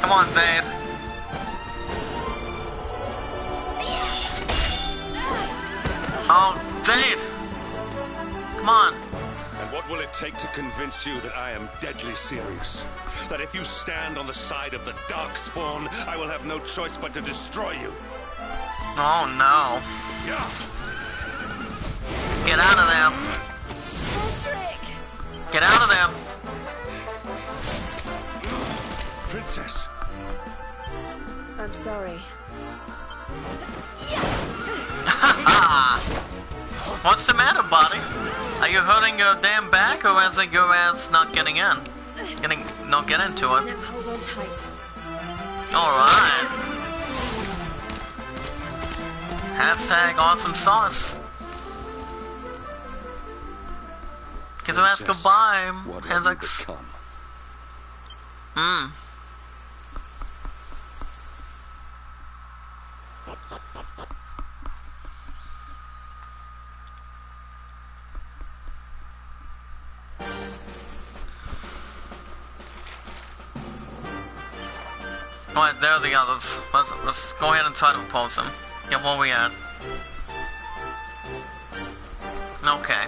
Come on, Zane. Oh, Zane! Come on. And what will it take to convince you that I am deadly serious? That if you stand on the side of the Darkspawn, I will have no choice but to destroy you? Oh no. Yeah. Get out of there. Get out of there. Princess. I'm sorry. What's the matter, buddy? Are you hurting your damn back, or is it your ass not getting in? Not get into it. Now hold on tight. Alright. Hashtag awesome sauce. Kiss her ass goodbye. What have you become? Alright, there are the others. Let's go ahead and try to oppose them. Get where we at. Okay.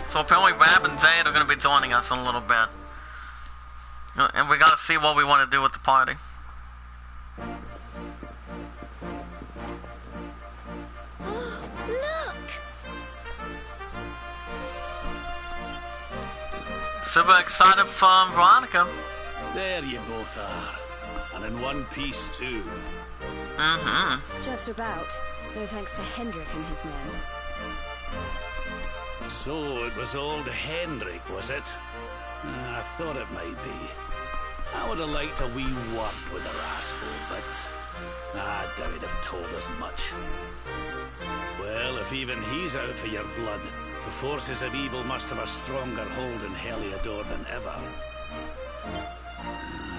So apparently Rab and Zayed are going to be joining us in a little bit. And we got to see what we want to do with the party. Look! Super excited for Veronica. There you both are. And in one piece, too. Just about. No thanks to Hendrik and his men. So it was old Hendrik, was it? I thought it might be. I would have liked a wee word with the rascal, but I doubt he'd have told us much. Well, if even he's out for your blood, the forces of evil must have a stronger hold in Heliodor than ever.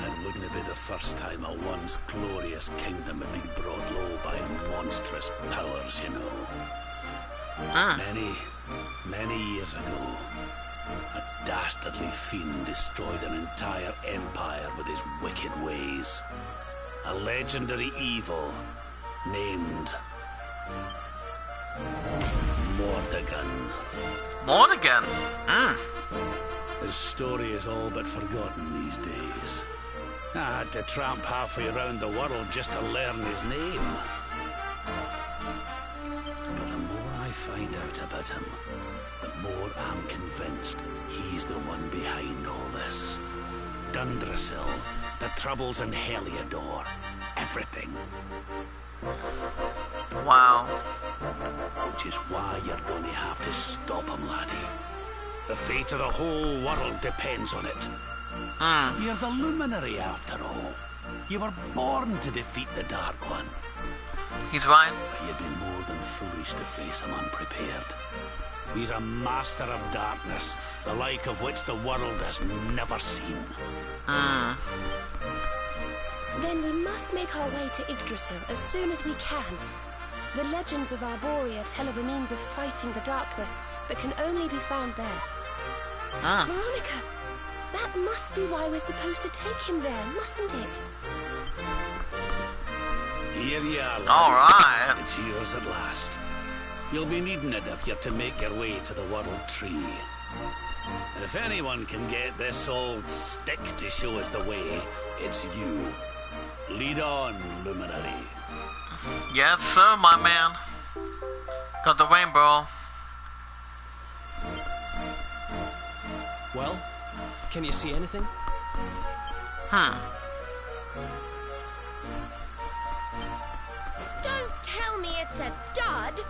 It wouldn't be the first time a once glorious kingdom had been brought low by monstrous powers, you know. Many years ago, a dastardly fiend destroyed an entire empire with his wicked ways. A legendary evil named Mordegon. Mordegon? His story is all but forgotten these days. I had to tramp halfway around the world just to learn his name. But the more I find out about him, the more I'm convinced he's the one behind all this. Dundrasil, the troubles in Heliodor, everything. Wow. Which is why you're going to have to stop him, laddie. The fate of the whole world depends on it. You're the Luminary, after all. You were born to defeat the Dark One. He's right. But you'd be more than foolish to face him unprepared. He's a master of darkness, the like of which the world has never seen. Then we must make our way to Yggdrasil as soon as we can. The legends of Arborea tell of a means of fighting the darkness that can only be found there. Veronica, that must be why we're supposed to take him there, mustn't it? Here you are, laddie. All right. It's yours at last. You'll be needing it if you're to make your way to the World Tree. If anyone can get this old stick to show us the way, it's you. Lead on, Luminary. Yes, sir, my man. Got the rainbow. Well, can you see anything? Don't tell me it's a dud.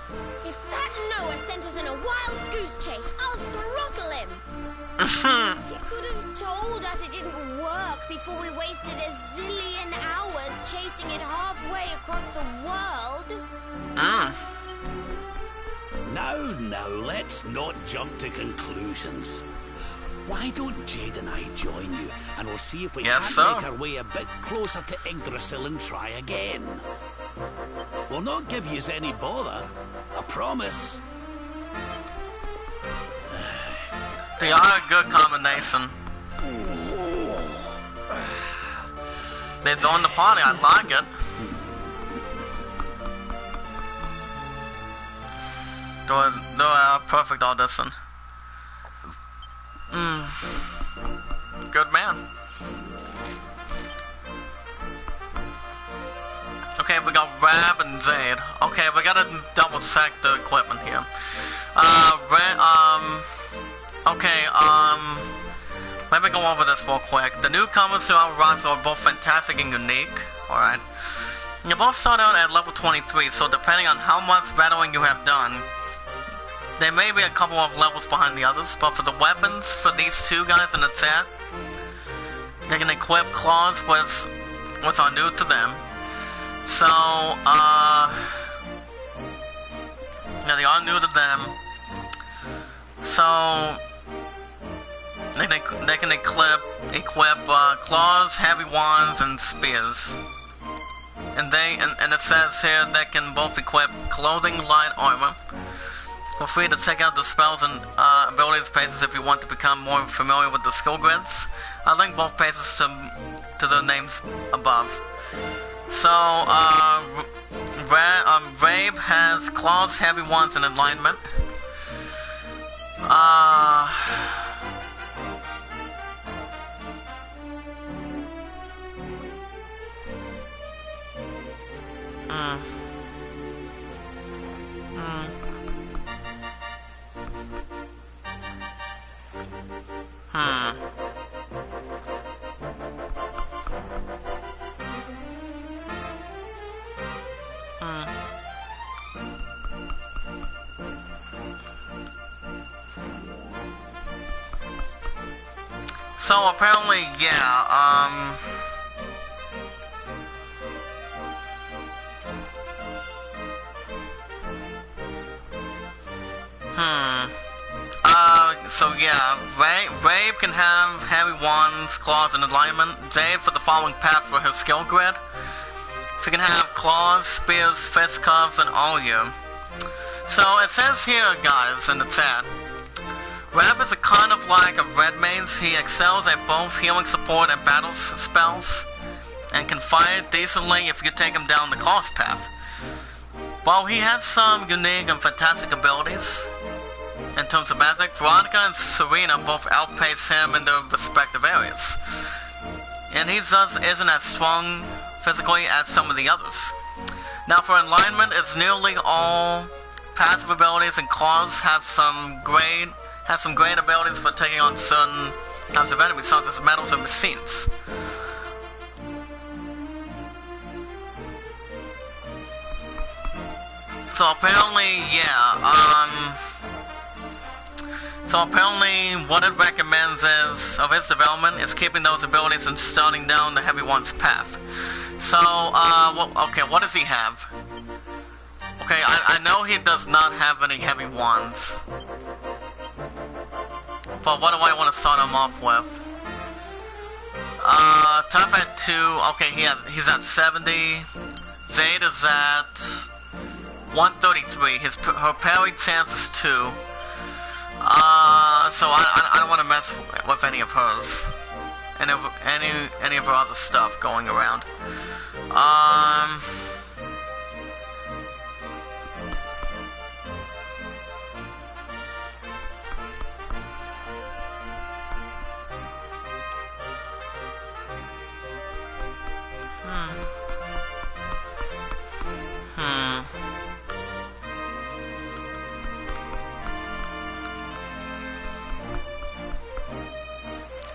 If that Noah sent us in a wild goose chase, I'll throttle him. He could have told us it didn't work before we wasted a zillion hours chasing it halfway across the world. Now, let's not jump to conclusions. Why don't Jade and I join you, and we'll see if we can't make our way a bit closer to Yggdrasil and try again. We'll not give yous any bother, I promise. They are a good combination. They join the party, I like it. Do a perfect audition. Good man. Okay, we got Rab and Jade. Okay, we gotta double check the equipment here. Let me go over this real quick. The newcomers to our roster are both fantastic and unique. Alright. You both start out at level 23, so depending on how much battling you have done, they may be a couple of levels behind the others, but for the weapons, for these two guys in the chat, they can equip claws which are new to them. So, yeah, they are new to them. So, they can equip claws, heavy wands, and spears. And it says here they can both equip clothing, light armor. Feel free to check out the spells and abilities pages if you want to become more familiar with the skill grids. I'll link both pages to the names above. So, Rabe has claws, heavy wands, and alignment. So apparently, yeah, so yeah, Rabe can have heavy wands, claws, and alignment. Jade for the following path for her skill grid. So you can have claws, spears, fist cuffs, and all you. So it says here, guys, in the chat, Rab is a kind of like a red mage. He excels at both healing support and battle spells, and can fight decently if you take him down the claws path. While he has some unique and fantastic abilities, in terms of magic, Veronica and Serena both outpace him in their respective areas. And he just isn't as strong physically as some of the others. Now for alignment, it's nearly all passive abilities, and claws have some great abilities for taking on certain types of enemies, such as metals and machines. So apparently, yeah, so apparently what it recommends is, of its development, is keeping those abilities and starting down the heavy one's path. So, okay, what does he have? Okay, I know he does not have any heavy wands. But what do I want to start him off with? Tough at 2, okay, he's at 70. Jade is at 133, her parry chance is 2. So I don't want to mess with any of hers. Any of her other stuff going around.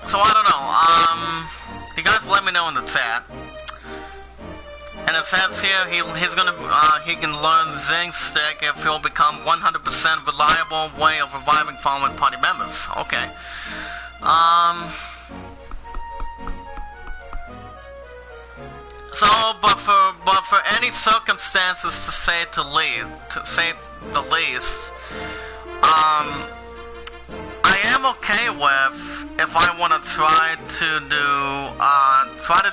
So I don't know. You guys let me know in the chat. And it says here he can learn Zing Stick if he'll become 100% reliable way of reviving fallen party members. Okay. So, but for any circumstances to say the least, I am okay with if I want to try to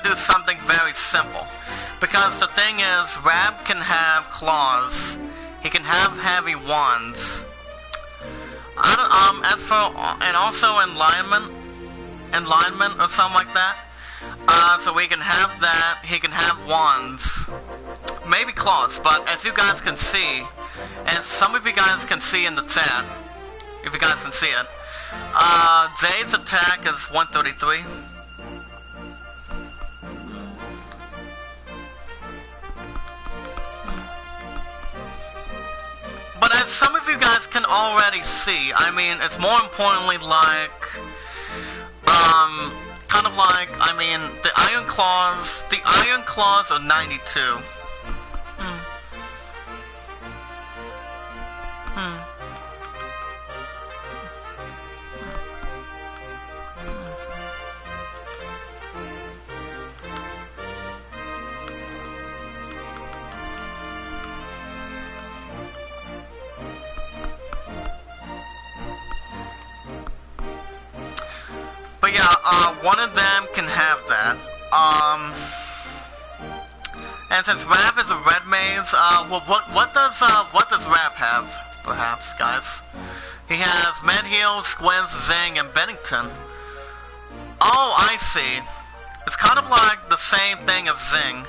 do something very simple, because the thing is, Rab can have claws, he can have heavy wands. As for and also alignment or something like that. So we can have that, he can have wands, maybe claws, but as you guys can see, and some of you guys can see in the chat, if you guys can see it, Zade's attack is 133. But as some of you guys can already see, I mean, it's more importantly like, kind of like, I mean, the Iron Claws are 92. But yeah, one of them can have that. And since Rab is a red mage, well, what does Rab have? Perhaps, guys. He has Medheal, Squints, Zing, and Bennington. Oh, I see. It's kind of like the same thing as Zing,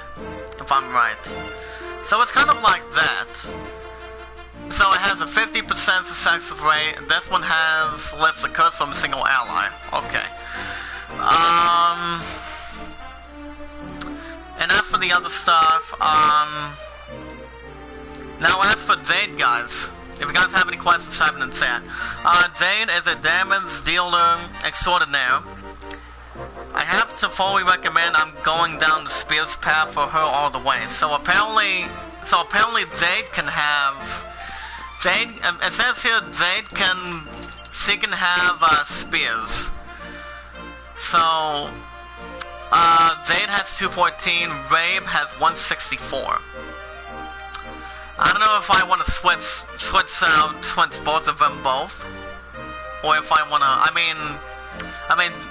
if I'm right. So it's kind of like that. So it has a 50% success rate. This one lifts a curse from a single ally. Okay. And as for the other stuff, now as for Zade, guys, if you guys have any questions, type it in the chat. Zade is a damage dealer extraordinaire. I have to fully recommend I'm going down the spears path for her all the way. So apparently Zade can have. It says here she can have spears. So, Zade has 214, Rabe has 164. I don't know if I want to switch both of them both, or if I want to. I mean,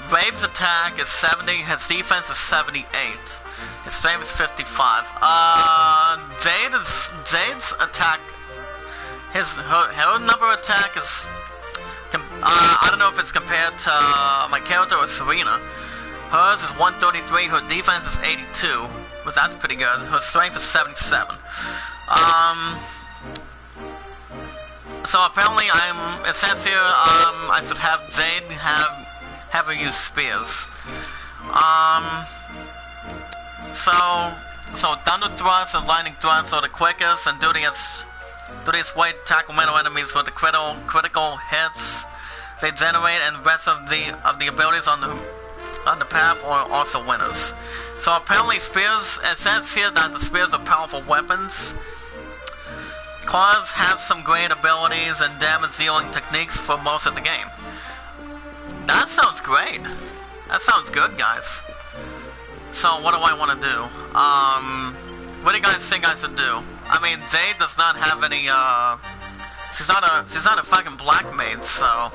Rabe's attack is 70, his defense is 78, his strength is 55. Zade's attack. Her number attack is, I don't know if it's compared to my character or Serena. Hers is 133, her defense is 82, but that's pretty good. Her strength is 77. So apparently it says here, I should have Zade have her use spears. So Thunder Thrust and Lightning Thrust are the quickest and do this way to tackle metal enemies with the critical hits they generate, and the rest of the abilities on the path are also winners. So apparently spears, it says here that the spears are powerful weapons. Claws have some great abilities and damage dealing techniques for most of the game. That sounds great. That sounds good, guys. So what do I want to do? What do you guys think I should do? I mean, Zade does not have any, she's not a fucking black mage, so.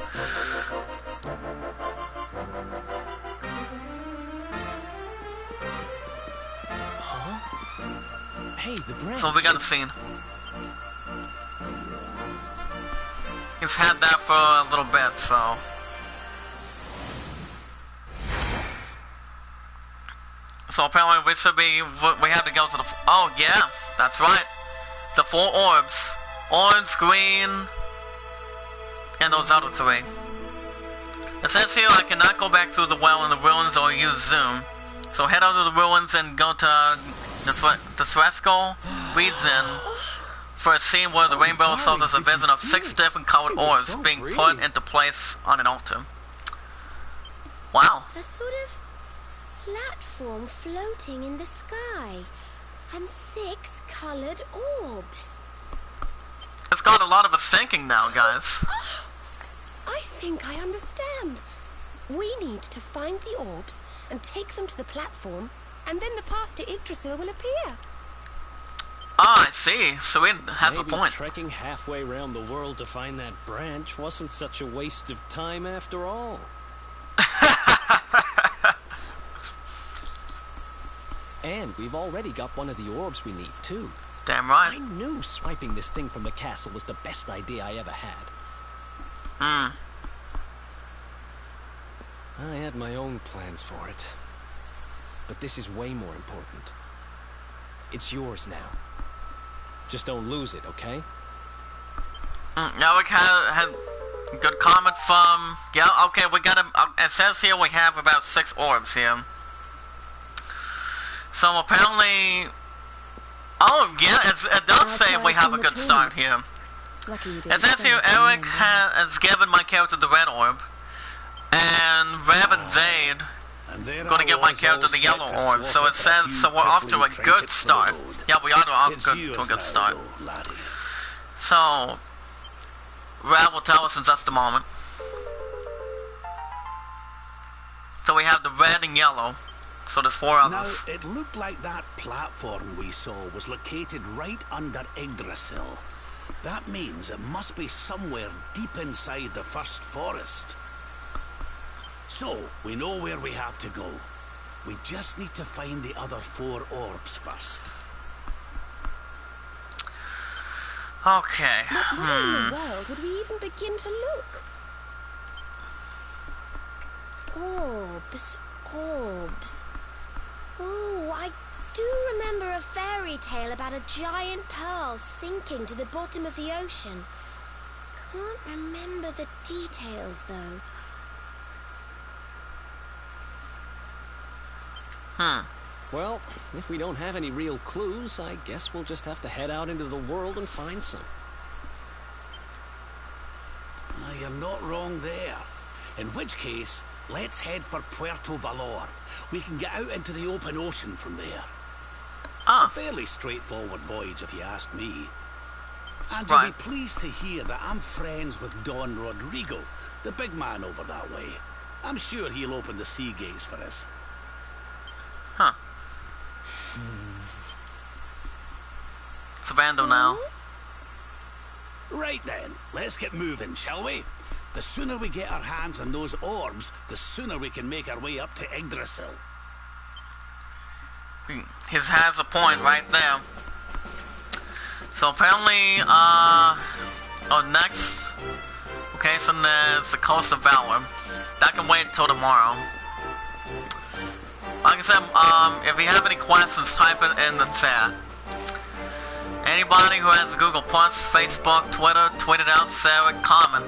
Huh? Hey, the branch. So we got a scene. He's had that for a little bit, so. So apparently we have to go to the, oh yeah, that's right. The 4 orbs. Orange, green, and those other 3. It says here I cannot go back through the well in the ruins or use Zoom. So head out to the ruins and go to the Thresco region for a scene where the rainbow shows us a vision of 6 different colored orbs being put into place on an altar. Wow. A sort of platform floating in the sky. And 6 colored orbs. It's got a lot of us thinking now, guys. I think I understand. We need to find the orbs and take them to the platform, and then the path to Yggdrasil will appear. Ah, I see. So it has a Maybe point. trekking halfway around the world to find that branch wasn't such a waste of time after all. And we've already got one of the orbs we need, too. Damn right. I knew swiping this thing from the castle was the best idea I ever had. Hmm. I had my own plans for it. But this is way more important. It's yours now. Just don't lose it, okay? Now we had good comment from... Yeah, okay, we got it says here we have about 6 orbs here. So apparently... Oh, yeah, it does say we have a good start here. It says here Eric has given my character the red orb. And Rev and Zade going to give my character the yellow orb. So it says, so we're off to a good start. Yeah, we are off to a good start. So, Rev will tell us in just a moment. So we have the red and yellow. So there's 4 others. Now, it looked like that platform we saw was located right under Yggdrasil. That means it must be somewhere deep inside the first forest. So, we know where we have to go. We just need to find the other 4 orbs first. Okay. But where in the world would we even begin to look? Orbs, orbs. Oh, I do remember a fairy tale about a giant pearl sinking to the bottom of the ocean. Can't remember the details, though. Well, if we don't have any real clues, I guess we'll just have to head out into the world and find some. I am not wrong there. In which case, let's head for Puerto Valor. We can get out into the open ocean from there. A fairly straightforward voyage, if you ask me. And you'll be pleased to hear that I'm friends with Don Rodrigo, the big man over that way. I'm sure he'll open the sea gates for us. Huh. It's Vando now. Right then, let's get moving, shall we? The sooner we get our hands on those orbs, the sooner we can make our way up to Yggdrasil. His has a point right there. So apparently, next, okay, so there's the Coast of Valor. That can wait until tomorrow. Like I said, if you have any questions, type it in the chat. Anybody who has Google+, Facebook, Twitter, tweet it out, share it, comment.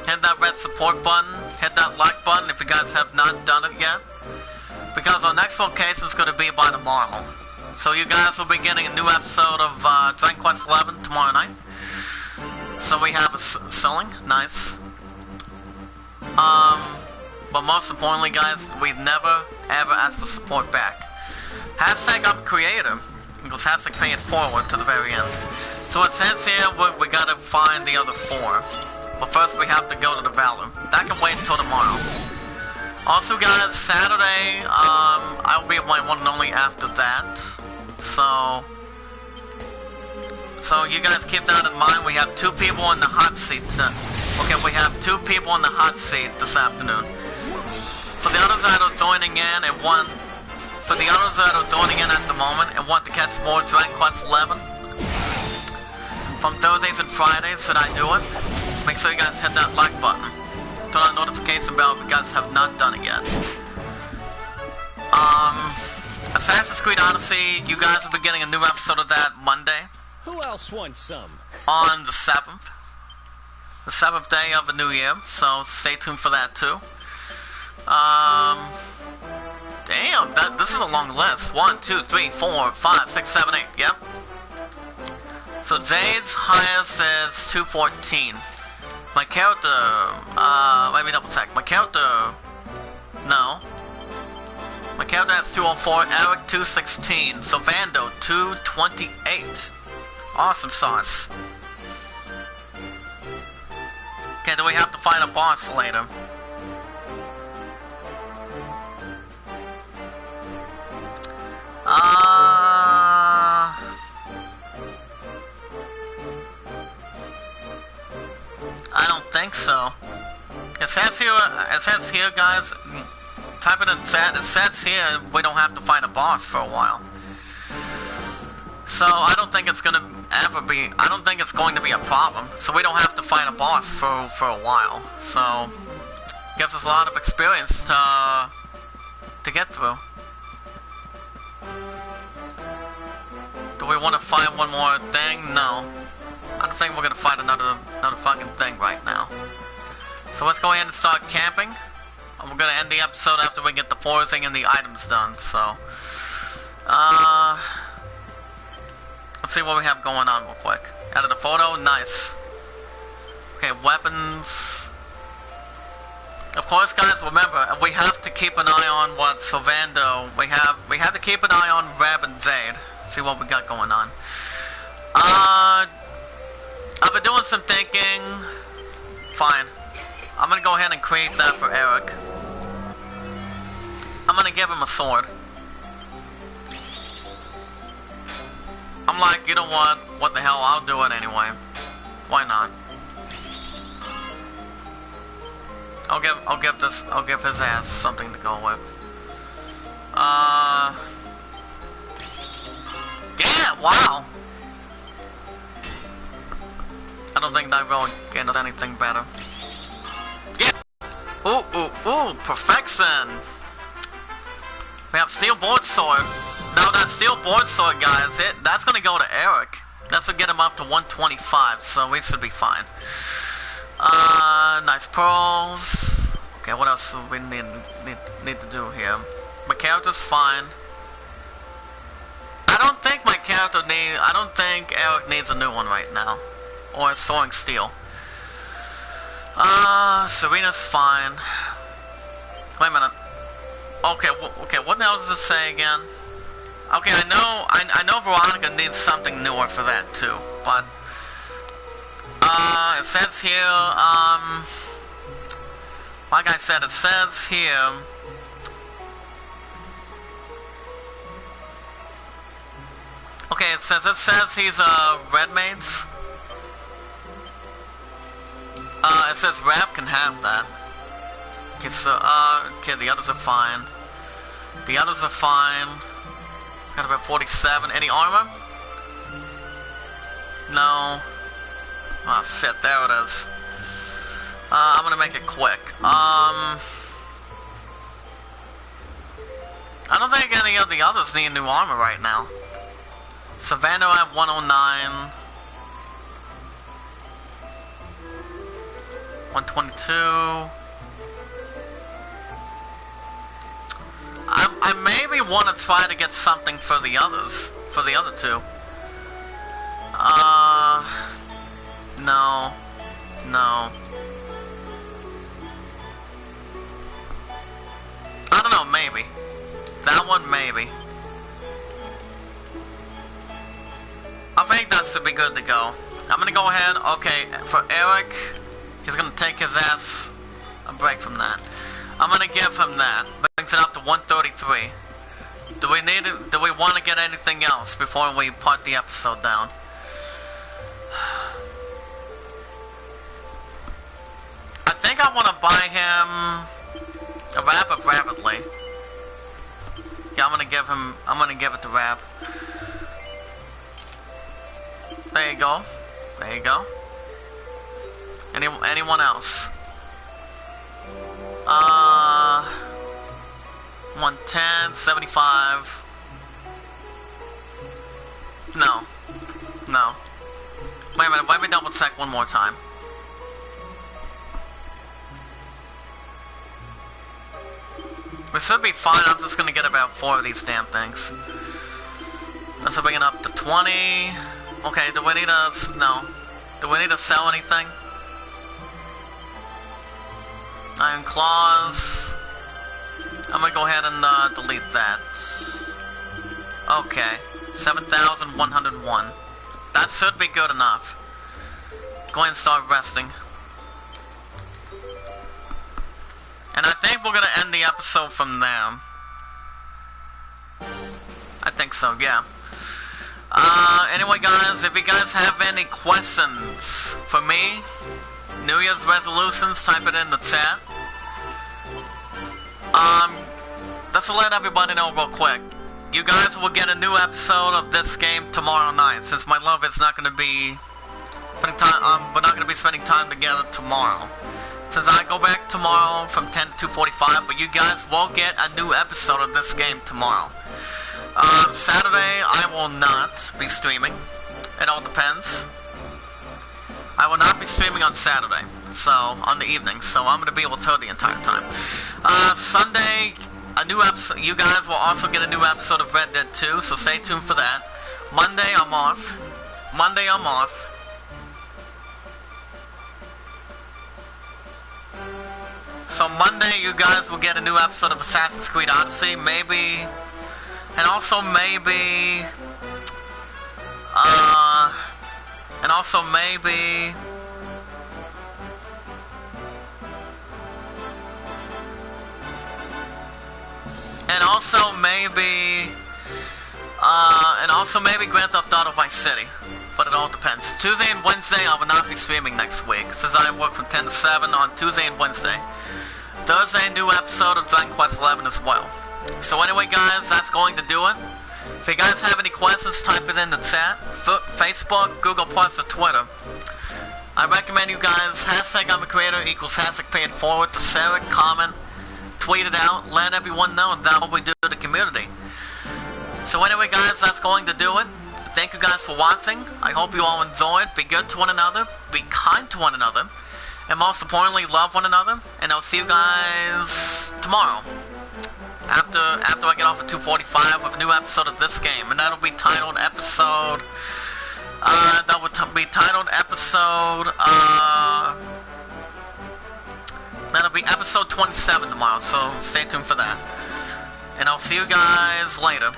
Hit that red support button, hit that like button if you guys have not done it yet. Because our next location is going to be by tomorrow. So you guys will be getting a new episode of Dragon Quest XI tomorrow night. So we have a ceiling, nice. But most importantly, guys, we never ever ask for support back. Hashtag I'm creator, because hashtag pay it forward to the very end. So it says here we gotta find the other 4. But first we have to go to the Valor. That can wait until tomorrow. Also guys, Saturday, I will be my one and only after that. So you guys keep that in mind. We have 2 people in the hot seat. Okay, we have 2 people in the hot seat this afternoon. For the others that are joining in and want at the moment and want to catch more Dragon Quest XI from Thursdays and Fridays that I do it, make sure you guys hit that like button. Turn on notification bell if you guys have not done it yet. Assassin's Creed Odyssey, you guys will be getting a new episode of that Monday. Who else wants some? On the 7th. The 7th day of the new year, so stay tuned for that too. Damn, this is a long list. 1, 2, 3, 4, 5, 6, 7, 8, yep. So Jade's highest is 214. My character, let me double check. My character No. My character has 204, Eric 216, Sylvando 228. Awesome sauce. Okay, do we have to fight a boss later? I don't think so. It says here, guys, type it in chat, it says here we don't have to fight a boss for a while. So I don't think it's gonna ever be, I don't think it's going to be a problem. So we don't have to fight a boss for a while. So, gives us a lot of experience to get through. Do we want to fight one more thing? No. I don't think we're gonna fight another fucking thing right now. So let's go ahead and start camping. And we're gonna end the episode after we get the foraging and the items done. So, let's see what we have going on real quick. Added a photo, nice. Okay, weapons. Of course, guys, remember we have to keep an eye on what Sylvando. We have to keep an eye on Reb and Zade. See what we got going on. I've been doing some thinking. Fine. I'm gonna go ahead and create that for Eric. I'm gonna give him a sword. I'm like, you know what the hell, I'll do it anyway. Why not? I'll give his ass something to go with. Yeah, wow! I don't think that will get us anything better. Yeah! Ooh, perfection! We have steel board sword. Now that steel board sword, guys, that's gonna go to Eric. That's gonna get him up to 125, so we should be fine. Nice pearls. Okay, what else do we need to do here? My character's fine. I don't think Eric needs a new one right now. Or soaring steel. Serena's fine. Wait a minute. Okay, what else does it say again? Okay, I know Veronica needs something newer for that too, but it says here, like I said, it says here, okay, it says he's Red Maids. It says Rab can have that. Okay, so okay, the others are fine. The others are fine. Got about 47. Any armor? No. Oh shit, there it is. I'm gonna make it quick. I don't think any of the others need new armor right now. Savannah, I have 109. 122. I maybe want to try to get something for the others, for the other two. No. I don't know, maybe. That one, maybe. I think that should be good to go. I'm gonna go ahead, okay, for Eric, he's gonna take his ass a break from that. I'm gonna give him that. Brings it up to 133. Do we want to get anything else before we put the episode down? I think I want to buy him a wrap of Rapidly. Yeah, I'm gonna give it to Rab. There you go. There you go. Anyone else? 110, 75. No. Wait a minute, let me double check one more time. We should be fine, I'm just gonna get about 4 of these damn things. That's bringing up to 20. Okay, do we need to sell anything? Iron claws. I'm gonna go ahead and delete that. Okay, 7,101. That should be good enough. Go ahead and start resting. And I think we're gonna end the episode from there. I think so, yeah. Anyway guys, if you guys have any questions for me, New Year's resolutions, type it in the chat. Just to let everybody know real quick, you guys will get a new episode of this game tomorrow night, since my love is not gonna be spending time, we're not gonna be spending time together tomorrow. Since I go back tomorrow from 10 to 2:45, but you guys will get a new episode of this game tomorrow. Saturday, I will not be streaming. It all depends. I will not be streaming on Saturday, so on the evening, so I'm gonna be with her the entire time. Sunday, a new episode. You guys will also get a new episode of Red Dead 2, so stay tuned for that. Monday, I'm off. So Monday, you guys will get a new episode of Assassin's Creed Odyssey, maybe, and also maybe, Grand Theft Auto Vice City, but it all depends. Tuesday and Wednesday, I will not be streaming next week, since I work from 10 to 7 on Tuesday and Wednesday. Thursday, new episode of Dragon Quest XI as well. So anyway guys, that's going to do it. If you guys have any questions, type it in the chat. Facebook, Google+, or Twitter. I recommend you guys, hashtag I'm a creator equals hashtag pay it forward to Sarah, comment, tweet it out, let everyone know, and that's what we do to the community. So anyway guys, that's going to do it. Thank you guys for watching. I hope you all enjoyed. Be good to one another, be kind to one another, and most importantly, love one another. And I'll see you guys tomorrow. After I get off at 2:45 with a new episode of this game, and that'll be titled episode. That'll be episode 27 tomorrow. So stay tuned for that. And I'll see you guys later.